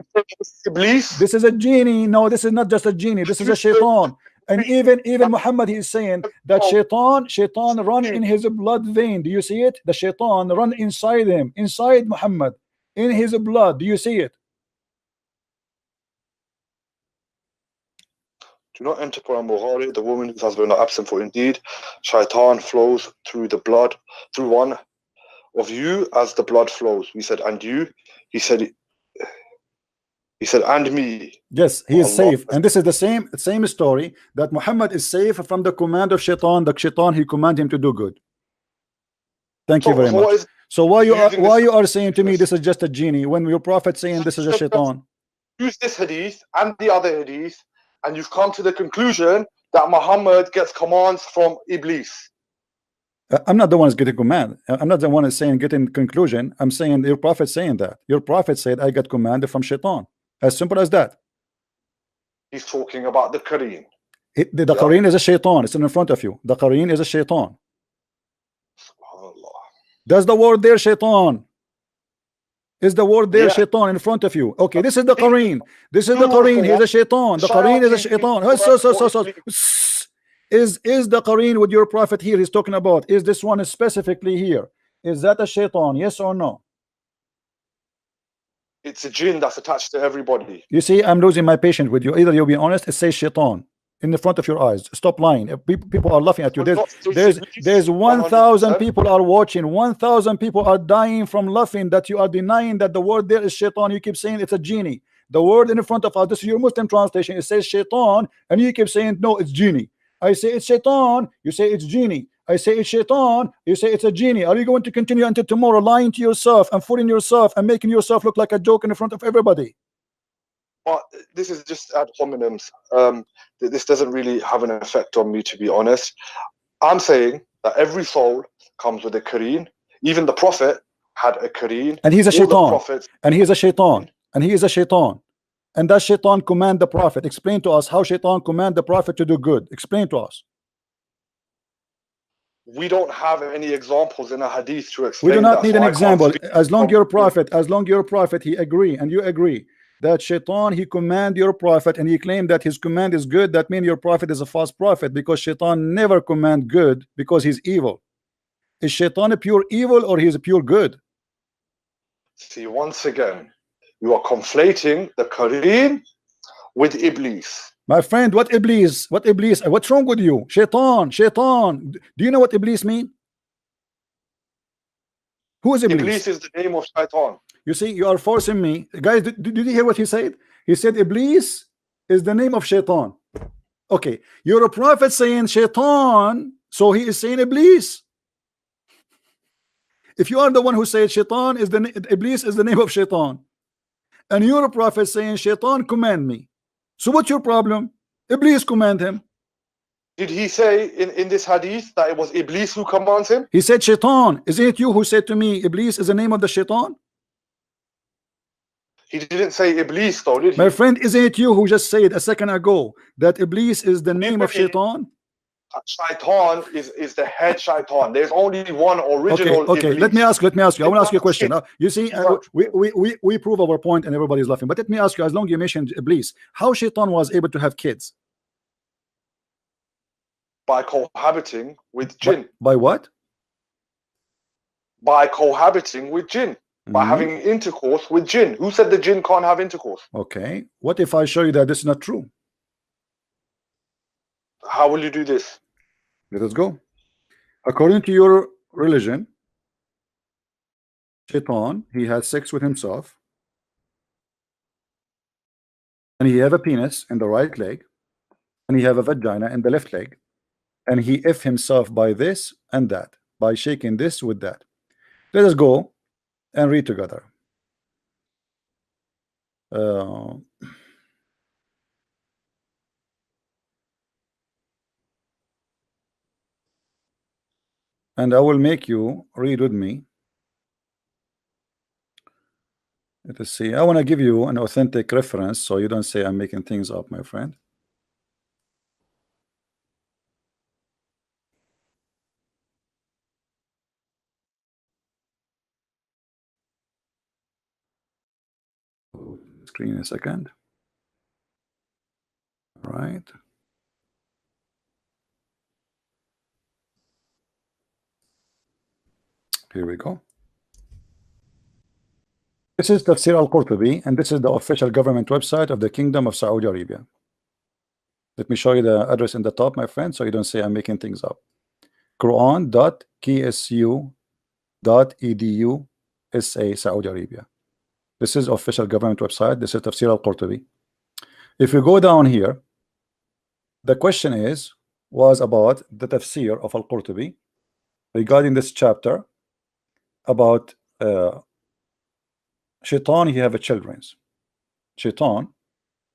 This is a genie. No, this is not just a genie. This is a shaitan. And even Muhammad, he is saying that shaitan run in his blood vein. Do you see it? The shaitan run inside him, inside Muhammad, in his blood. Do you see it? Do not enter Quran Bukhari, the woman whose husband are absent, for indeed shaitan flows through the blood, through one of you as the blood flows. We said, and you? He said, and me. Yes, he is safe. And this is the same story that Muhammad is safe from the command of shaitan. The shaitan, he command him to do good. Thank you very much. So why you are saying to me this is just a genie when your prophet saying this is a shaitan? Use this hadith and the other hadith, and you've come to the conclusion that Muhammad gets commands from Iblis. I'm not the one who's getting command. I'm not the one who's saying getting conclusion. I'm saying your prophet saying that. Your prophet said I got command from shaitan. As simple as that. He's talking about the Qareen. The Qareen is a shaitan. It's in front of you. The Qareen is a shaitan. Does the word there shaitan? Is the word there shaitan in front of you? Okay, this is the Qareen. This is the Qareen. He's a shaitan. The Qareen is a shaitan. Is the Qareen with your prophet here he's talking about? Is this one specifically here? Is that a shaitan? Yes or no? It's a jinn that's attached to everybody. You see, I'm losing my patience with you. Either you'll be honest, it says shaitan in the front of your eyes. Stop lying. People are laughing at you. There's 1,000 people are watching. 1,000 people are dying from laughing that you are denying that the word there is shaitan. You keep saying it's a genie. The word in front of us, this is your Muslim translation. It says shaitan, and you keep saying no, it's genie. I say it's shaitan. You say it's genie. I say it's shaitan. You say it's a genie. Are you going to continue until tomorrow lying to yourself and fooling yourself and making yourself look like a joke in front of everybody? But this is just ad hominems. This doesn't really have an effect on me, to be honest. I'm saying that every soul comes with a Qareen. Even the Prophet had a Qareen. And he's a shaitan. And he's a shaitan. And he is a shaitan. And that shaitan command the Prophet. Explain to us how shaitan command the Prophet to do good. Explain to us. We don't have any examples in a hadith to explain. We do not need an example. As long your prophet, he agree and you agree that shaitan, he command your prophet, and he claimed that his command is good. That means your prophet is a false prophet, because shaitan never command good, because he's evil. Is shaitan a pure evil or he's a pure good? See, once again, you are conflating the Qareen with Iblis. My friend, what Iblis? What Iblis? What's wrong with you? Shaitan, shaitan. Do you know what Iblis mean? Who is Iblis? Iblis is the name of shaitan. You see, you are forcing me. Guys, did you hear what he said? He said Iblis is the name of shaitan. Okay, you're a prophet saying shaitan, so he is saying Iblis. If you are the one who said shaitan is Iblis is the name of shaitan, and you're a prophet saying shaitan command me, so what's your problem? Iblis command him. Did he say in this hadith that it was Iblis who commands him? He said shaitan. Isn't it you who said to me Iblis is the name of the shaitan? He didn't say Iblis though, did he? My friend, isn't it you who just said a second ago that Iblis is the name of shaitan? Shaitan is the head shaitan. There's only one original. Okay. Iblis. Let me ask you. I want to ask you a question. You see, we prove our point and everybody's laughing. But let me ask you, as long as you mentioned Iblis, how shaitan was able to have kids? By cohabiting with jinn. By what? By cohabiting with jinn. By having intercourse with jinn. Who said the jinn can't have intercourse? Okay. What if I show you that this is not true? How will you do this? Let us go. According to your religion, shaitan, he had sex with himself, and he have a penis in the right leg, and he have a vagina in the left leg, and he if himself by this and that, by shaking this with that. Let us go and read together. And I will make you read with me. Let us see. I want to give you an authentic reference so you don't say I'm making things up, my friend. Screen a second. All right. Here we go. This is Tafsir al-Qurtubi, and this is the official government website of the Kingdom of Saudi Arabia. Let me show you the address in the top, my friend, so you don't say I'm making things up. Quran.ksu.edu SA Saudi Arabia. This is official government website. This is Tafsir al-Qurtubi. If you go down here, the question was about the tafsir of al-Qurtubi regarding this chapter about shaitan, he have a children. Shaitan,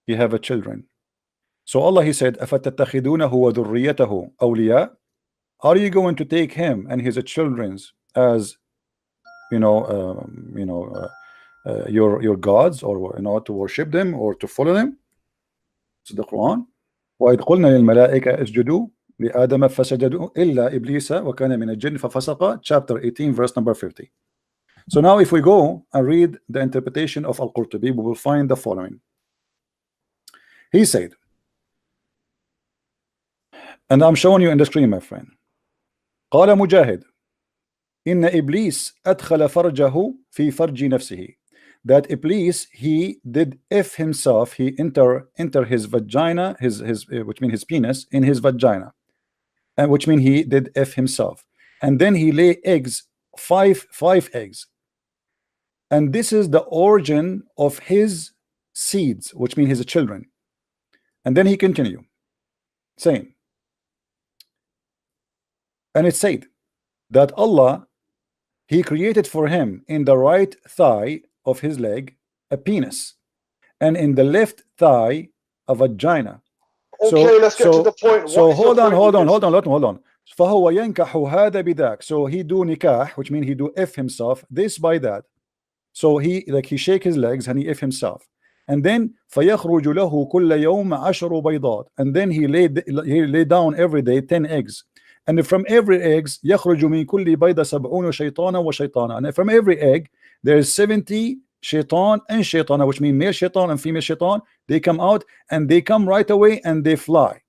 he have a children. So Allah, He said, أَفَتَتَّخِذُونَهُ وَذُرِّيَّتَهُ أَوْلِيَاءَ? Are you going to take him and his children's as your gods, or to worship them or to follow them? It's the Quran. وَإِذْ قُلْنَا لِلْمَلَائِكَةِ اسْجُدُوا لِآدَمَ فَسَجَدُوا إِلَّا إِبْلِيسَ وَكَانَ مِنَ الْجِنِّ فَفَسَقَ, chapter 18, verse number 50. So now if we go and read the interpretation of Al-Qurtubi, we will find the following. He said, and I'm showing you in the screen, my friend. قال مجاهد إن إبليس أدخل فرجه في فرج نفسه. That Iblis, he did if himself, he enter his vagina, his which means his penis, in his vagina, and which means he did if himself, and then he lay eggs, five eggs, and this is the origin of his seeds, which means his children. And then he continue saying, and it said that Allah, He created for him in the right thigh of his leg a penis, and in the left thigh a vagina. Okay, let's get to the point. So hold on. فهو ينكح هذا بذاك. So he do nikah, which means he do if himself, this by that. So he shake his legs and he if himself, and then فيخرج له كل يوم 10 بيضات, and then he lay down every day 10 eggs. And from every eggs يخرج من كل بيضة 70 شيطانا وشيطانا, and from every egg there is 70 shaitan and shaitana, which mean male shaitan and female shaitan. They come out and they come right away and they fly.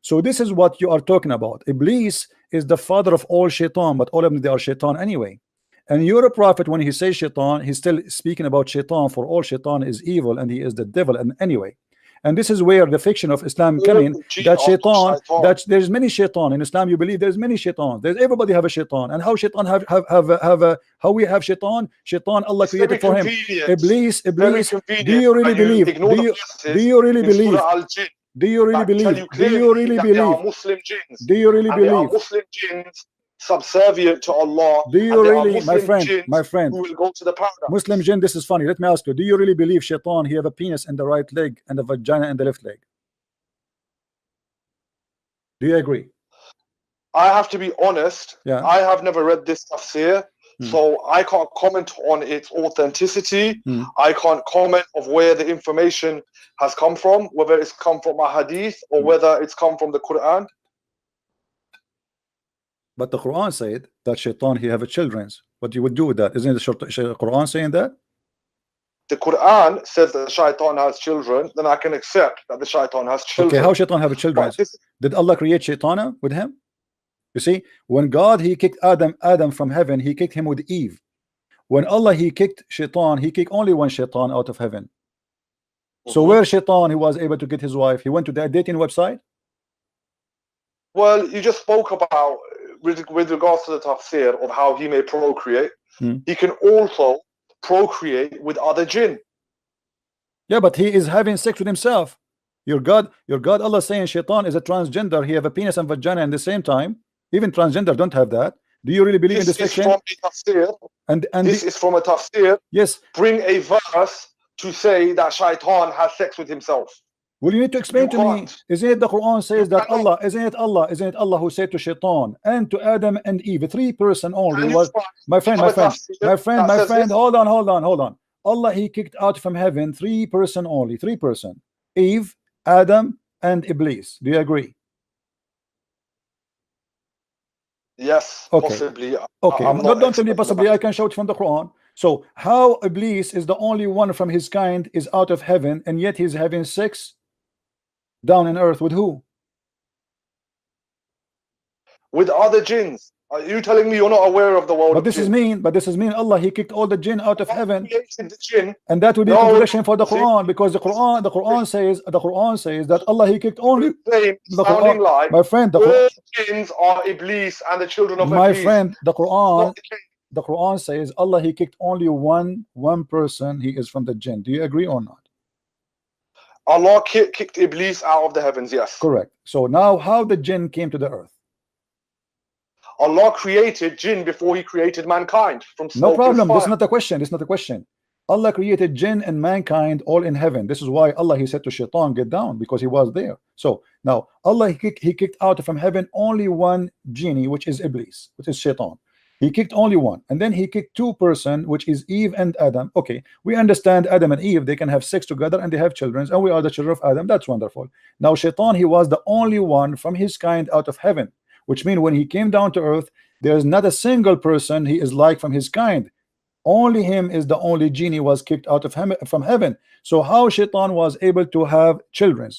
So this is what you are talking about. Iblis is the father of all shaitan, but all of them, they are shaitan anyway. And your prophet, when he says shaitan, he's still speaking about shaitan, for all shaitan is evil and he is the devil. And anyway, and this is where the fiction of Islam come in, that shaitan, that there's many shaitan in Islam. You believe there's many shaitan, there's everybody have a shaitan. And how shaitan how we have shaitan Allah created for him. Iblis, do you really believe, do you really believe Muslim jinns subservient to Allah? Do you really, my friend, who will go to the paradise? Muslim jinn, this is funny. Let me ask you, do you really believe shaitan, he have a penis in the right leg and a vagina in the left leg? Do you agree? I have to be honest. Yeah. I have never read this tafsir, so I can't comment on its authenticity. I can't comment of where the information has come from, whether it's come from a hadith or whether it's come from the Quran. But the Quran said that shaitan, he have a children's. What you would do with that? Isn't the Quran saying that? The Quran says that the shaitan has children, then I can accept that the shaitan has children. Okay, how shaitan have a children? Did Allah create shaitana with him? You see, when God, he kicked Adam from heaven, he kicked him with Eve. When Allah, he kicked shaitan, he kicked only one shaitan out of heaven. So where shaitan, he was able to get his wife? He went to the dating website? Well, you just spoke about, with regards to the tafsir of how he may procreate, he can also procreate with other jinn. Yeah, but he is having sex with himself. Your God Allah saying shaitan is a transgender, he have a penis and vagina at the same time. Even transgender don't have that. Do you really believe in this fiction? And this is from a tafsir. Yes. Bring a verse to say that shaitan has sex with himself. Well, you need to explain to me. Isn't it the Quran says that Allah, isn't it Allah who said to shaitan and to Adam and Eve, 3 person only was, my friend, hold on. Allah, he kicked out from heaven 3 person only, 3 person, Eve, Adam and Iblis. Do you agree? Yes, okay. Possibly. Okay, don't tell me possibly, I can show it from the Quran. So how Iblis is the only one from his kind is out of heaven, and yet he's having sex down in earth with who? With other jinns. Are you telling me you're not aware of the world? But this is mean Allah, he kicked all the jinn out of heaven, jinn. And that would be a contradiction for the Quran, because the Quran says that Allah, he kicked only the Quran. Like my friend, all jinns are Iblis and the children of my Iblis. friend, the Quran says Allah, he kicked only one person, he is from the jinn. Do you agree or not? Allah kicked Iblis out of the heavens, yes. Correct. So now how the jinn came to the earth? Allah created jinn before he created mankind from no problem. This is not a question. Allah created jinn and mankind all in heaven. This is why Allah, he said to Shaitan, get down, because he was there. So now Allah, he kicked out from heaven only one genie, which is Iblis, which is Shaitan. He kicked only one, and then he kicked two person, which is Eve and Adam. Okay, we understand Adam and Eve, they can have sex together and they have children, and we are the children of Adam. That's wonderful. Now Shaitan, he was the only one from his kind out of heaven, which means when he came down to earth, there's not a single person he is like from his kind. Only him is the only genie was kicked out of him from heaven. So how Shaitan was able to have children?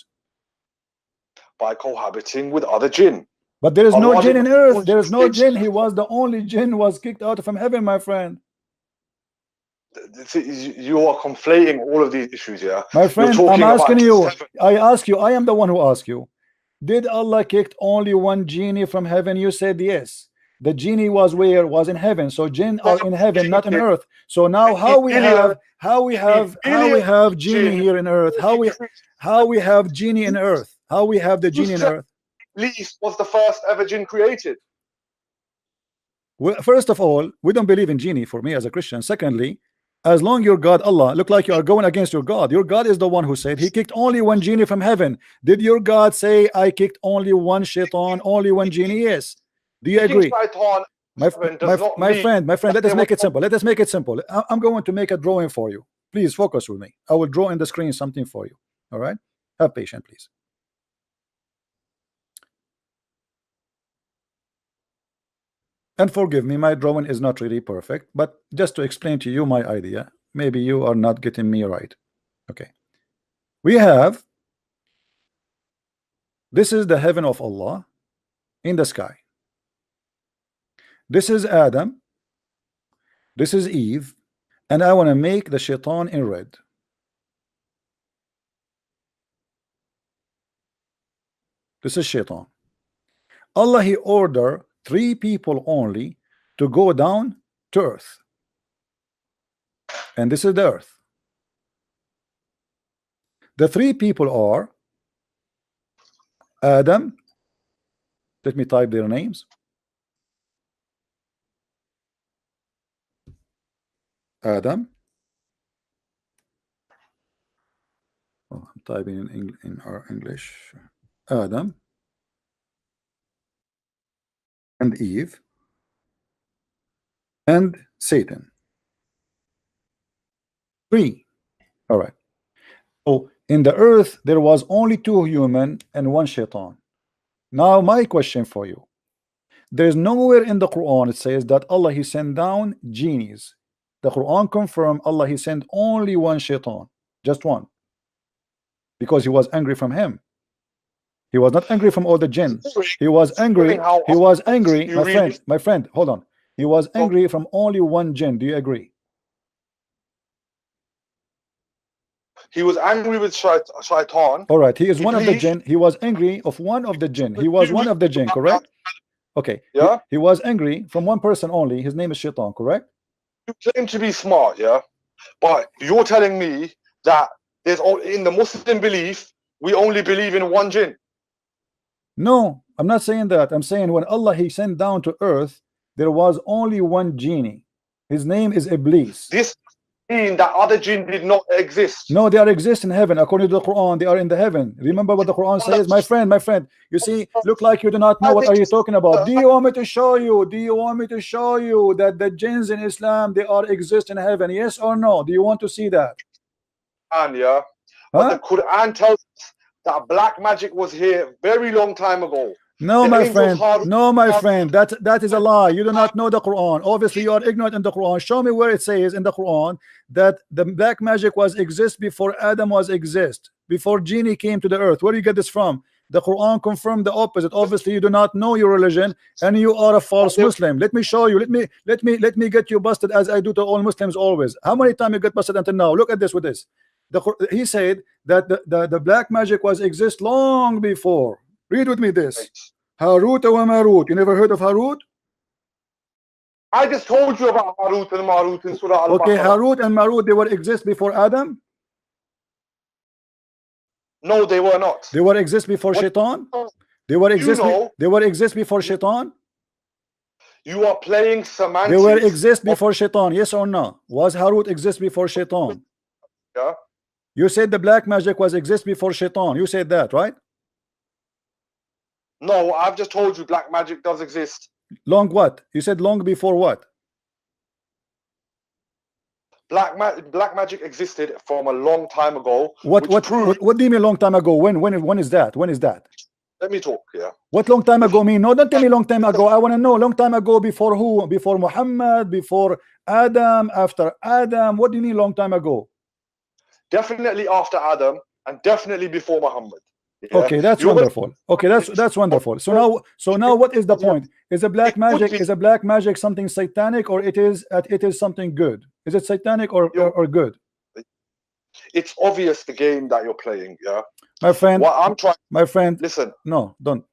By cohabiting with other jinn. But there is no Allah jinn in didn't earth. want There is no to- jinn. He was the only jinn was kicked out from heaven, my friend. You are conflating all of these issues, yeah. My friend, You're I'm talking about asking you. 7. I ask you. I am the one who asked you. Did Allah kicked only one genie from heaven? You said yes. The genie was where? Was in heaven. So jinn are in heaven, not on earth. So now how we have genie here in earth? How we have genie in earth? How we have the genie in earth? Iblis was the first ever jinn created. Well, first of all, we don't believe in genie for me as a Christian. Secondly, as long your God Allah look like you are going against your God. Your God is the one who said he kicked only one genie from heaven. Did your God say I kicked only one shaitan, only one genie? Yes. Do you agree? My friend, let us make it simple. Let us make it simple. I'm going to make a drawing for you. Please focus with me. I will draw in the screen something for you. All right? Have patience, please. And forgive me, my drawing is not really perfect, but just to explain to you my idea, maybe you are not getting me right. Okay. We have, this is the heaven of Allah in the sky. This is Adam. This is Eve. And I want to make the shaitan in red. This is shaitan. Allah, he ordered 3 people only to go down to earth. And this is the earth. The 3 people are Adam. Let me type their names. Adam. Oh, I'm typing in our English. Adam and Eve and Satan. 3. All right. So in the earth there was only 2 human and 1 shaitan. Now my question for you. There's nowhere in the Quran it says that Allah he sent down genies. The Quran confirmed Allah he sent only 1 shaitan, just 1, because he was angry from him. He was not angry from all the jinn. He was angry. He was angry. My friend, hold on. He was angry from only 1 jinn. Do you agree? He was angry with shaitan. All right. He is one of the jinn. He was angry of one of the jinn. He was one of the jinn, correct? Okay. Yeah. He was angry from 1 person only. His name is Shaitan, correct? You claim to be smart, yeah, but you're telling me that there's in the Muslim belief we only believe in 1 jinn. No, I'm not saying that. I'm saying when Allah he sent down to earth, there was only 1 genie. His name is Iblis. This means that other jinn did not exist. No, they are exist in heaven. According to the Quran, they are in the heaven. Remember what the Quran says? My friend, you see, look like you do not know what are you talking about. Do you want me to show you? Do you want me to show you that the jinns in Islam, they are exist in heaven? Yes or no? Do you want to see that? And yeah, but the Quran tells us that black magic was here very long time ago. No, my friend. No, my friend. That is a lie. You do not know the Quran. Obviously, you are ignorant in the Quran. Show me where it says in the Quran that the black magic was exist before Adam was exist, before genie came to the earth. Where do you get this from? The Quran confirmed the opposite. Obviously, you do not know your religion, and you are a false Muslim. Let me show you. Let me get you busted as I do to all Muslims always. How many times you get busted until now? Look at this with this. He said that the black magic was exist long before. Read with me this. Harut wa Marut. You never heard of Harut? I just told you about Harut and Marut in Surah Al-Baqarah. Okay, Harut and Marut, they were exist before Adam? No, they were not. They were exist before Shaitan? They were exist before Shaitan? You are playing They semantics. were exist before Shaitan, yes or no? Was Harut exist before Shaitan? Yeah. You said the black magic was exist before Shaitan. You said that, right? No, I've just told you black magic does exist. Long what? You said long before what? Black magic existed from a long time ago. What do you mean long time ago? When is that? When is that? Let me talk, yeah. What long time ago mean? No, don't tell me long time ago. I want to know long time ago before who? Before Muhammad, before Adam, after Adam. What do you mean long time ago? Definitely after Adam and definitely before Muhammad. Yeah? Okay, that's wonderful. Okay, that's wonderful. So now what is the point? Is a black magic something satanic, or it is something good? Is it satanic or good? It's obvious the game that you're playing, yeah. My friend, what I'm trying, my friend, listen. No, don't.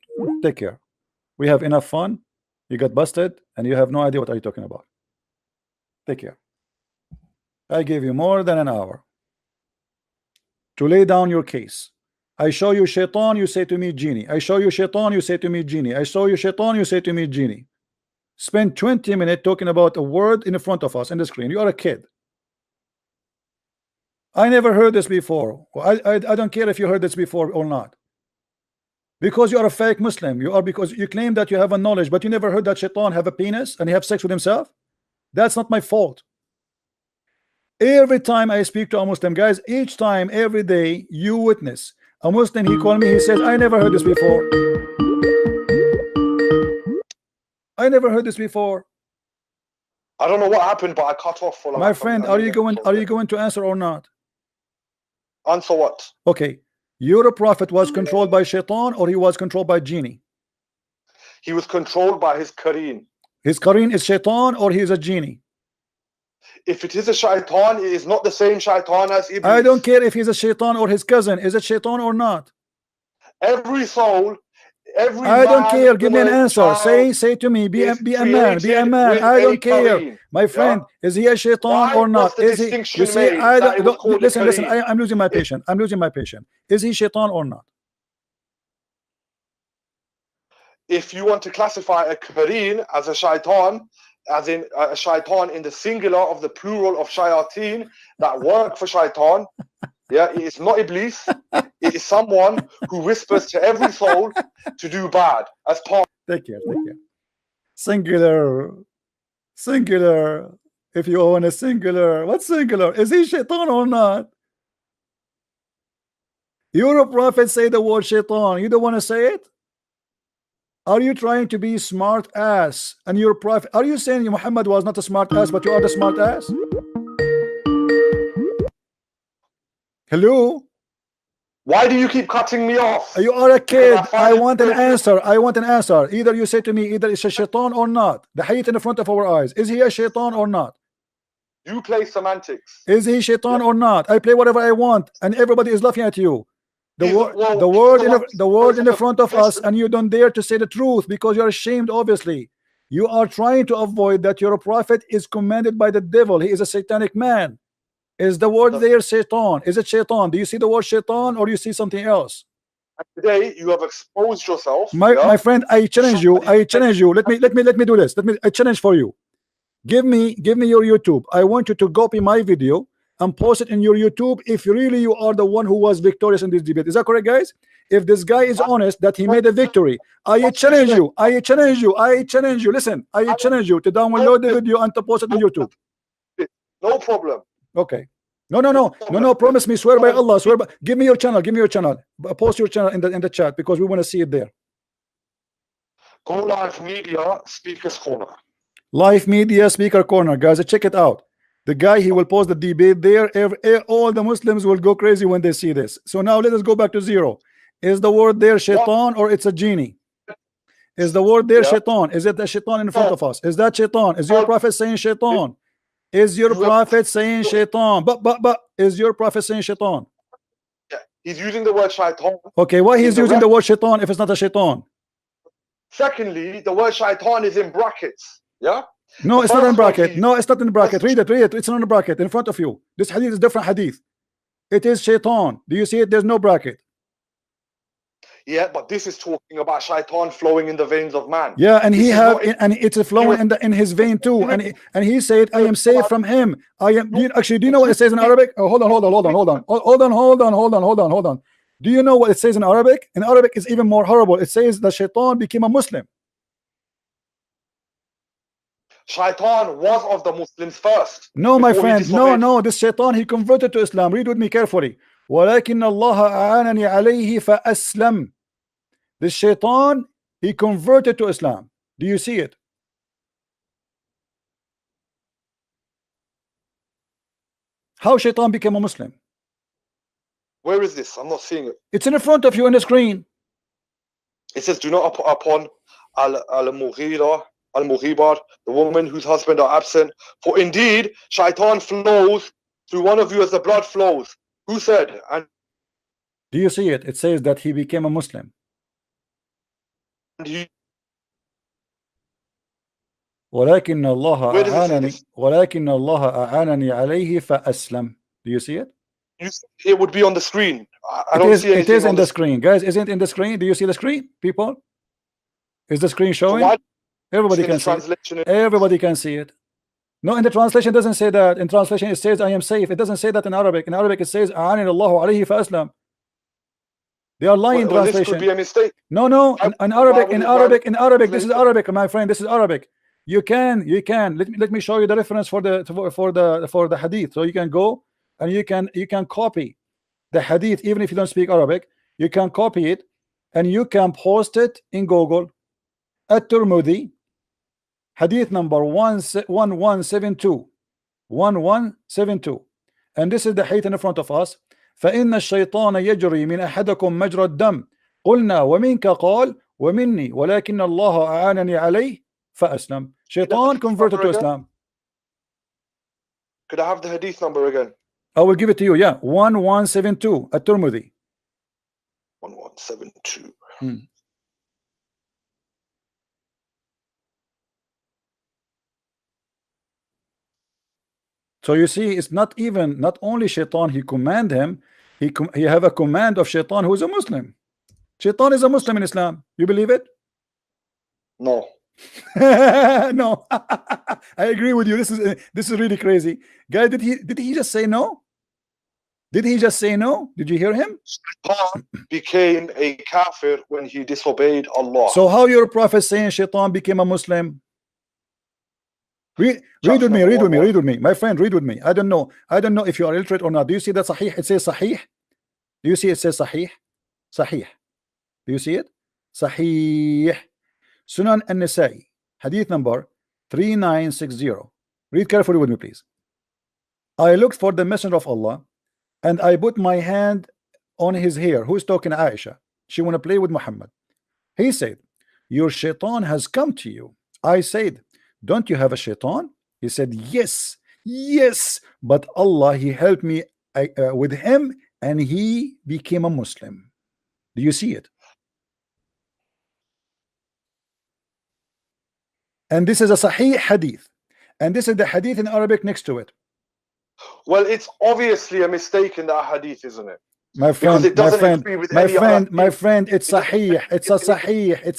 Take care. We have enough fun. You got busted and you have no idea what are you talking about. Take care. I gave you more than an hour to lay down your case. I show you Shaitan, you say to me genie. I show you Shaitan, you say to me genie. I show you Shaitan, you say to me genie. Spend 20 minutes talking about a word in front of us in the screen. You are a kid. I never heard this before. I don't care if you heard this before or not. Because you are a fake Muslim. You are, because you claim that you have a knowledge, but you never heard that Shaitan have a penis and he have sex with himself. That's not my fault. Every time I speak to a Muslim, guys, each time, every day, you witness a Muslim. He called me. He says, "I never heard this before. I never heard this before." I don't know what happened, but I cut off for like my friend. Are you going to answer or not? Answer what? Okay. Your prophet was controlled by Shaitan, or he was controlled by genie? He was controlled by his Qareen. His Qareen is Shaitan, or he is a genie? If it is a Shaitan, it is not the same Shaitan as Iblis. I don't care if he's a Shaitan or his cousin. Is it Shaitan or not? Every soul, every I don't care. Give me an answer. Child, say to me. Be a man. Be a man. I don't care. My friend, is he a Shaitan or not? Is he? You see, I don't. Listen. I'm losing my patience. I'm losing my patience. Is he Shaitan or not? If you want to classify a Qareen as a Shaitan, as in a Shaitan in the singular of the plural of Shayateen that work for Shaitan, yeah, it is not Iblis. It is someone who whispers to every soul to do bad as part. Take care. Singular. If you own a singular, what's singular? Is he Shaitan or not? You're a prophet. Say the word Shaitan. You don't want to say it? Are you trying to be smart ass? And you're a prophet. Are you saying Muhammad was not a smart ass, but you are the smart ass? Hello? Why do you keep cutting me off? You are a kid. I want an answer. I want an answer. Either you say to me, either it's a Shaitan or not. The hadith in the front of our eyes. Is he a Shaitan or not? You play semantics. Is he Shaitan or not? I play whatever I want, and everybody is laughing at you. The word in the front of us, and you don't dare to say the truth because you're ashamed. Obviously, you are trying to avoid that your prophet is commanded by the devil. He is a satanic man. Is the word there Shaitan? Is it Shaitan? Do you see the word Shaitan, or do you see something else? Today you have exposed yourself. My friend, I challenge you. Let me do this. I challenge for you. Give me your YouTube. I want you to copy my video and post it in your YouTube if really you are the one who was victorious in this debate. Is that correct, guys? If this guy is honest that he made a victory, I challenge you. Listen, I challenge you to download the video and to post it on YouTube. No problem. Okay. No. Promise me. Swear by Allah. Swear by. Give me your channel. Post your channel in the chat because we want to see it there. Go Live Media Speakers Corner. Live Media Speaker Corner, guys. Check it out. The guy, he will post the debate there. All the Muslims will go crazy when they see this. So now let us go back to zero. Is the word there Shaitan or it's a genie? Is the word there Shaitan? Is it the Shaitan in front of us? Is that Shaitan? Is your prophet saying Shaitan? Is your prophet saying Shaitan? But is your prophet saying Shaitan? Yeah, he's using the word Shaitan. Okay, why he's using the word Shaitan if it's not a Shaitan? Secondly, the word Shaitan is in brackets. Yeah. No, it's not in bracket. No, it's not in bracket. Read it. It's not in bracket in front of you. This hadith is different hadith. It is Shaitan. Do you see it? There's no bracket. Yeah, but this is talking about shaitan flowing in the veins of man. Yeah, and This he is have not in- and it's flowing in his vein too, and he said, I am safe from him. I am. Actually, do you know what it says in Arabic? Oh, hold on. Do you know what it says in Arabic? In Arabic, it's even more horrible. It says that shaitan became a Muslim. Shaitan was of the Muslims first. No, my before he friend. disobeyed. No. This shaitan, he converted to Islam. Read with me carefully. ولكن الله أعانني عليه فأسلم. This shaitan, he converted to Islam. Do you see it? How shaitan became a Muslim? Where is this? I'm not seeing it. It's in front of you on the screen. It says, do not upon al-Mughibar, the woman whose husband are absent. For indeed, shaitan flows through one of you as the blood flows. Who said? And do you see it? It says that he became a Muslim. ولكن الله أعانني عليه فأسلم. Do you see it? It would be on the screen. I don't see anything. It is on the screen, guys. Isn't it in the screen? Do you see the screen, people? Is the screen showing? So everybody can see it. Everybody can see it. No, in the translation it doesn't say that. In translation it says I am safe. It doesn't say that in Arabic. In Arabic it says أعانني الله عليه فأسلم. They are lying translation. This could be a mistake. No. In Arabic. This is Arabic, my friend. This is Arabic. You can. Let me show you the reference for the hadith. So you can go and you can copy the hadith even if you don't speak Arabic. You can copy it and you can post it in Google. At-Tirmidhi, hadith number 1172. 1172. And this is the hadith in front of us. فإن الشيطان يجري من أحدكم مجرى الدم قلنا ومنك قال ومني ولكن الله أعانني عليه فأسلم. Shaitan converted to Islam. Could I have the hadith number again? I will give it to you. Yeah, 1172 At-Tirmidhi. 1172. So you see, it's not only shaitan he command him, he have a command of shaitan who is a Muslim. Shaitan is a Muslim in Islam. You believe it? No. No. I agree with you. This is really crazy. Guy, did he just say no? Did he just say no? Did you hear him? Shaitan became a kafir when he disobeyed Allah. So how your prophet saying shaitan became a Muslim? Read with me, my friend. Read with me. I don't know if you are illiterate or not. Do you see that Sahih? It says Sahih. Do you see it says Sahih? Sahih. Do you see it? Sahih. Sunan an-Nasa'i, hadith number 3960. Read carefully with me, please. I looked for the messenger of Allah and I put my hand on his hair. Who's talking? Aisha. She want to play with Muhammad. He said, your shaitan has come to you. I said, don't you have a shaitan? He said, yes, but Allah, he helped me with him and he became a Muslim. Do you see it? And this is a Sahih hadith, and this is the hadith in Arabic next to it. Well, it's obviously a mistake in that hadith, isn't it? My friend, it's Sahih. It's a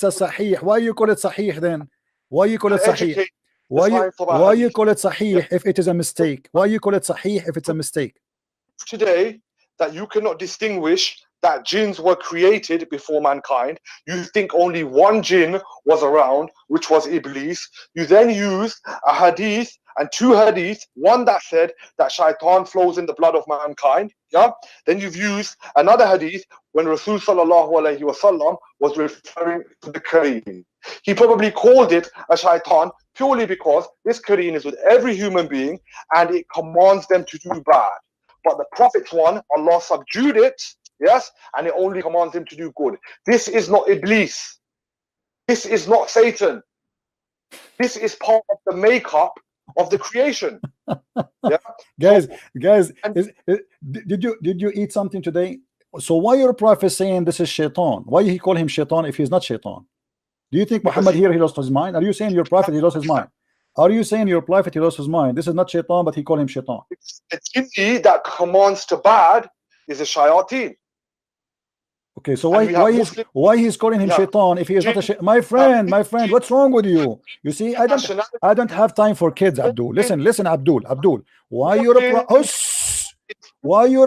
Sahih. Why you call it Sahih then? Why you call it Sahih? Why you call it Sahih if it is a mistake? Why you call it Sahih if it's a mistake? Today, that you cannot distinguish that jinns were created before mankind. You think only one jinn was around, which was Iblis. You then used a hadith and two hadiths, one that said that shaitan flows in the blood of mankind. Yeah. Then you've used another hadith when Rasul sallallahu alaihi wasallam was referring to the Kareen. He probably called it a shaitan purely because this Kareen is with every human being and it commands them to do bad. But the Prophet's one, Allah subdued it, yes, and it only commands him to do good. This is not Iblis. This is not Satan. This is part of the makeup of the creation. Yeah? Guys, did you eat something today? So why your prophet saying this is shaitan? Why he call him shaitan if he's not shaitan? Do you think Muhammad here he lost his mind? Are you saying your prophet he lost his mind? Are you saying your prophet he lost his mind? This is not shaitan, but he called him shaitan. The jinni that commands to bad is a shayateen. Okay, so And we have Muslim why he's calling him shaitan if he is not a my friend, what's wrong with you? You see, I don't have time for kids, Abdul. Listen, Abdul. Why you're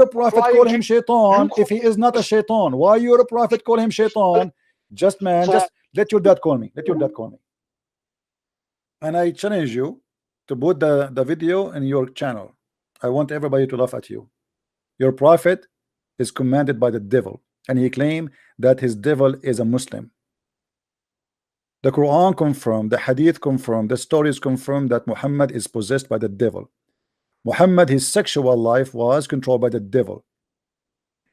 a prophet call him shaitan if he is not a shaitan? Why you're a prophet call him shaitan? Just let your dad call me. And I challenge you to put the video in your channel. I want everybody to laugh at you. Your prophet is commanded by the devil, and he claimed that his devil is a Muslim. The Quran confirmed, the Hadith confirmed, the stories confirmed that Muhammad is possessed by the devil. Muhammad, his sexual life was controlled by the devil.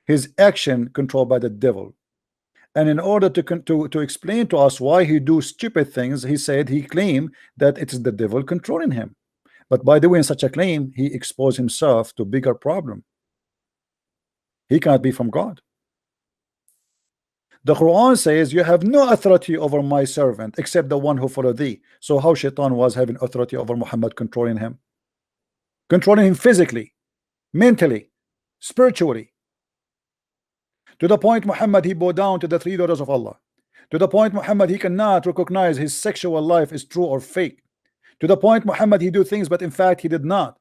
His action controlled by the devil. And in order to explain to us why he do stupid things, he claimed that it is the devil controlling him. But by the way, in such a claim, he exposed himself to bigger problem. He cannot be from God. The Quran says, you have no authority over my servant except the one who followed thee. So how Shaitan was having authority over Muhammad, controlling him physically, mentally, spiritually, to the point Muhammad he bowed down to the three daughters of Allah, to the point Muhammad he cannot recognize his sexual life is true or fake, to the point Muhammad he do things but in fact he did not.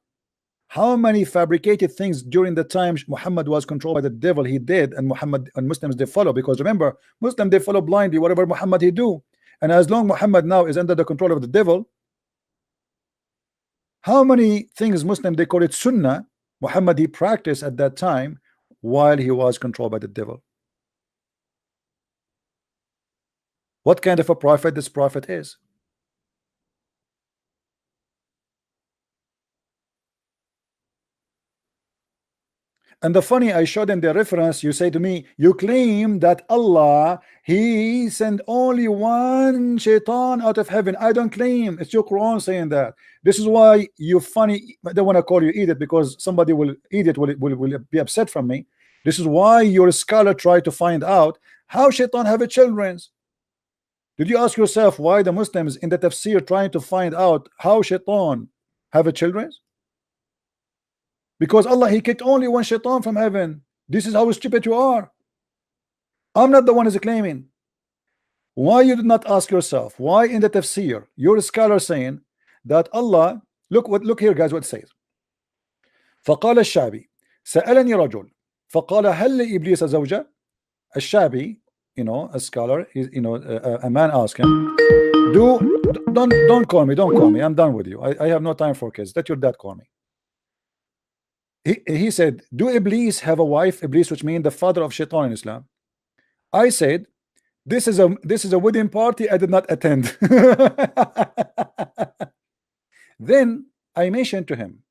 How many fabricated things during the time Muhammad was controlled by the devil he did, and Muhammad and Muslims they follow, because remember, Muslims they follow blindly whatever Muhammad he do. And as long Muhammad now is under the control of the devil, how many things Muslim they call it Sunnah Muhammad he practiced at that time while he was controlled by the devil? What kind of a prophet this prophet is? And the funny, I showed them the reference. You say to me, you claim that Allah, he sent only one shaitan out of heaven. I don't claim. It's your Quran saying that. This is why you funny. I don't want to call you idiot because somebody will idiot will be upset from me. This is why your scholar try to find out how shaitan have a children. Did you ask yourself why the Muslims in the tafsir trying to find out how shaitan have a children? Because Allah he kicked only one shaitan from heaven. This is how stupid you are. I'm not the one who's claiming. Why you did not ask yourself why in the tafsir your scholar saying that Allah, look here guys what it says. فقال الشعبي سألني رجل فقال هل لإبليس زوجة. الشعبي, you know, a scholar, a man asked him, don't call me, I'm done with you. I have no time for kids. Let your dad call me. He said, do Iblis have a wife? Iblis, which means the father of Shaitan in Islam. I said, this is a wedding party I did not attend. Then I mentioned to him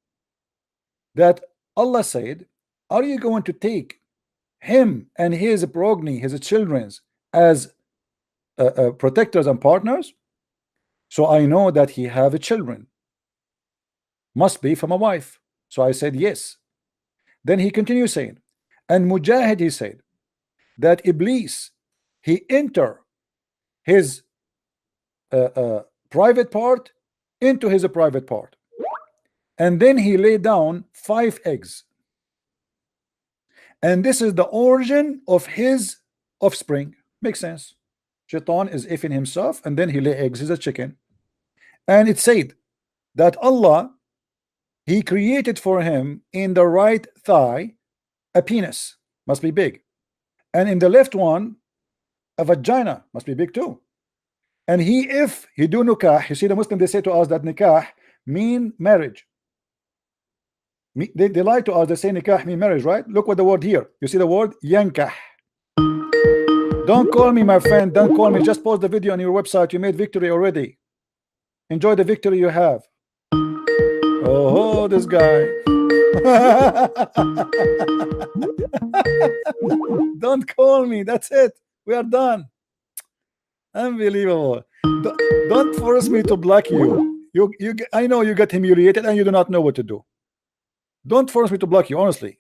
that Allah said, are you going to take him and his progeny, his children, as protectors and partners? So I know that he have children, must be from a wife. So I said yes. Then he continues saying, and Mujahid he said that Iblis he enter his private part into his private part, and then he lay down 5 eggs, and this is the origin of his offspring. Makes sense. Shaitan is ifing himself, and then he lay eggs as a chicken. And it said that Allah he created for him in the right thigh a penis, must be big, and in the left one a vagina, must be big too. And if he do nikah, you see the Muslim they say to us that nikah mean marriage. They lie to us, they say nikah mean marriage, right? Look what the word here, you see the word yankah. Don't call me my friend, don't call me, just post the video on your website. You made victory already. Enjoy the victory you have. Oh, this guy. Don't call me. That's it. We are done. Unbelievable. Don't force me to block you. I know you get humiliated and you do not know what to do. Don't force me to block you, honestly.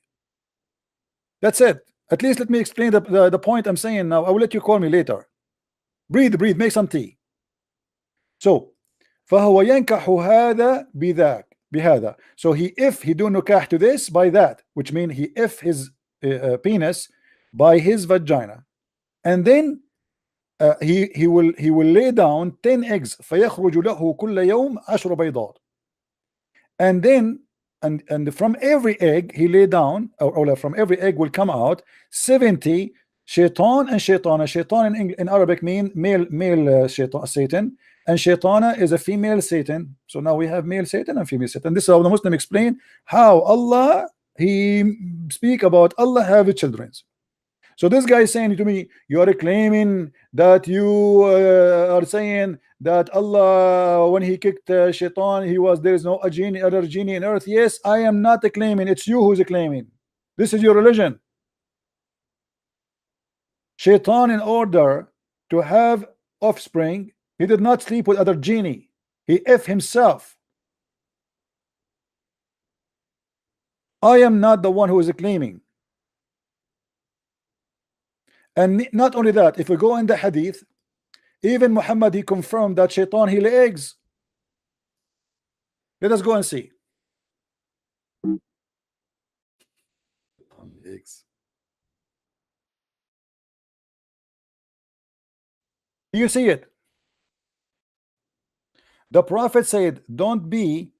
That's it. At least let me explain the point I'm saying now. I will let you call me later. Breathe, make some tea. So, فهو ينكح هذا بذاك بهذا. So if he do nikah to this by that, which means if his penis by his vagina, and then he will lay down 10 eggs. فيخرج له كل يوم 10 بيضات. And then and from every egg he lay down, or from every egg will come out 70 shaitan and shaitana. Shaitan in Arabic mean male shaitan, Satan, and shaitana is a female Satan. So now we have male Satan and female Satan. This is how the Muslim explain how Allah, he speak about Allah have children. So this guy is saying to me, you are claiming that you are saying that Allah, when he kicked shaitan, there is no other genie in earth. Yes, I am not claiming, it's you who's claiming. This is your religion. Shaitan, in order to have offspring, he did not sleep with other genie. He F himself. I am not the one who is claiming. And not only that, if we go in the hadith, even Muhammad, he confirmed that shaitan, he lay eggs. Let us go and see. Eggs. Do you see it? The Prophet said, don't be,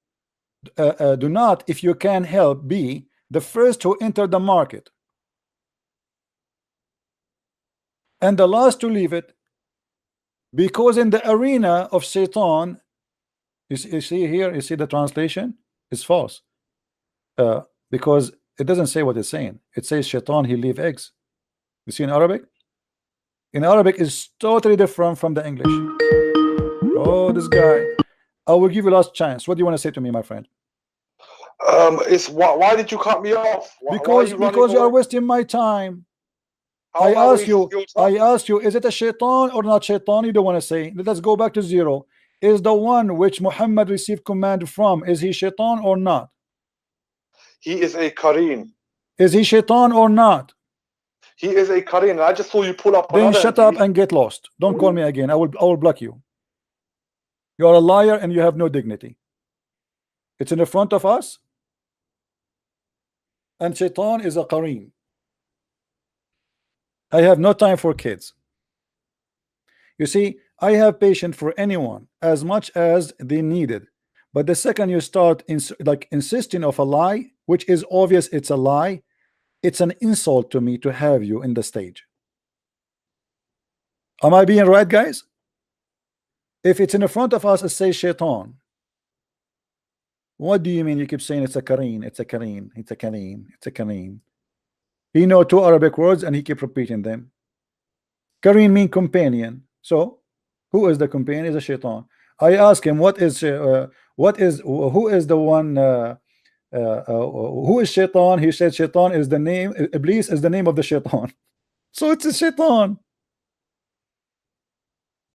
do not, if you can help, be the first to enter the market and the last to leave it, because in the arena of Satan, you see here, you see the translation is false, because it doesn't say what it's saying. It says Shaitan, he leave eggs. You see in Arabic? In Arabic is totally different from the English. Oh, this guy. I will give you last chance. What do you want to say to me, my friend? It's why did you cut me off? Because you are wasting my time. I asked you, is it a shaitan or not shaitan? You don't want to say. Let's go back to zero. Is the one which Muhammad received command from, is he shaitan or not? He is a Kareen. Is he shaitan or not? He is a Kareen. I just saw you pull up. Then shut up and get lost. Don't call me again. I will block you. You are a liar and you have no dignity. It's in the front of us. And shaitan is a Kareen. I have no time for kids. You see, I have patience for anyone as much as they needed. But the second you start insisting of a lie, which is obvious it's a lie, it's an insult to me to have you in the stage. Am I being right, guys? If it's in the front of us, it says shaitan. What do you mean? You keep saying it's a Kareen, it's a Kareen, it's a Kareen, it's a Kareen. He know 2 Arabic words and he keep repeating them. Kareen mean companion. So who is the companion? Is a shaitan. I ask him, who is the one, who is shaitan? He said shaitan is the name, Iblis is the name of the shaitan. So it's a shaitan.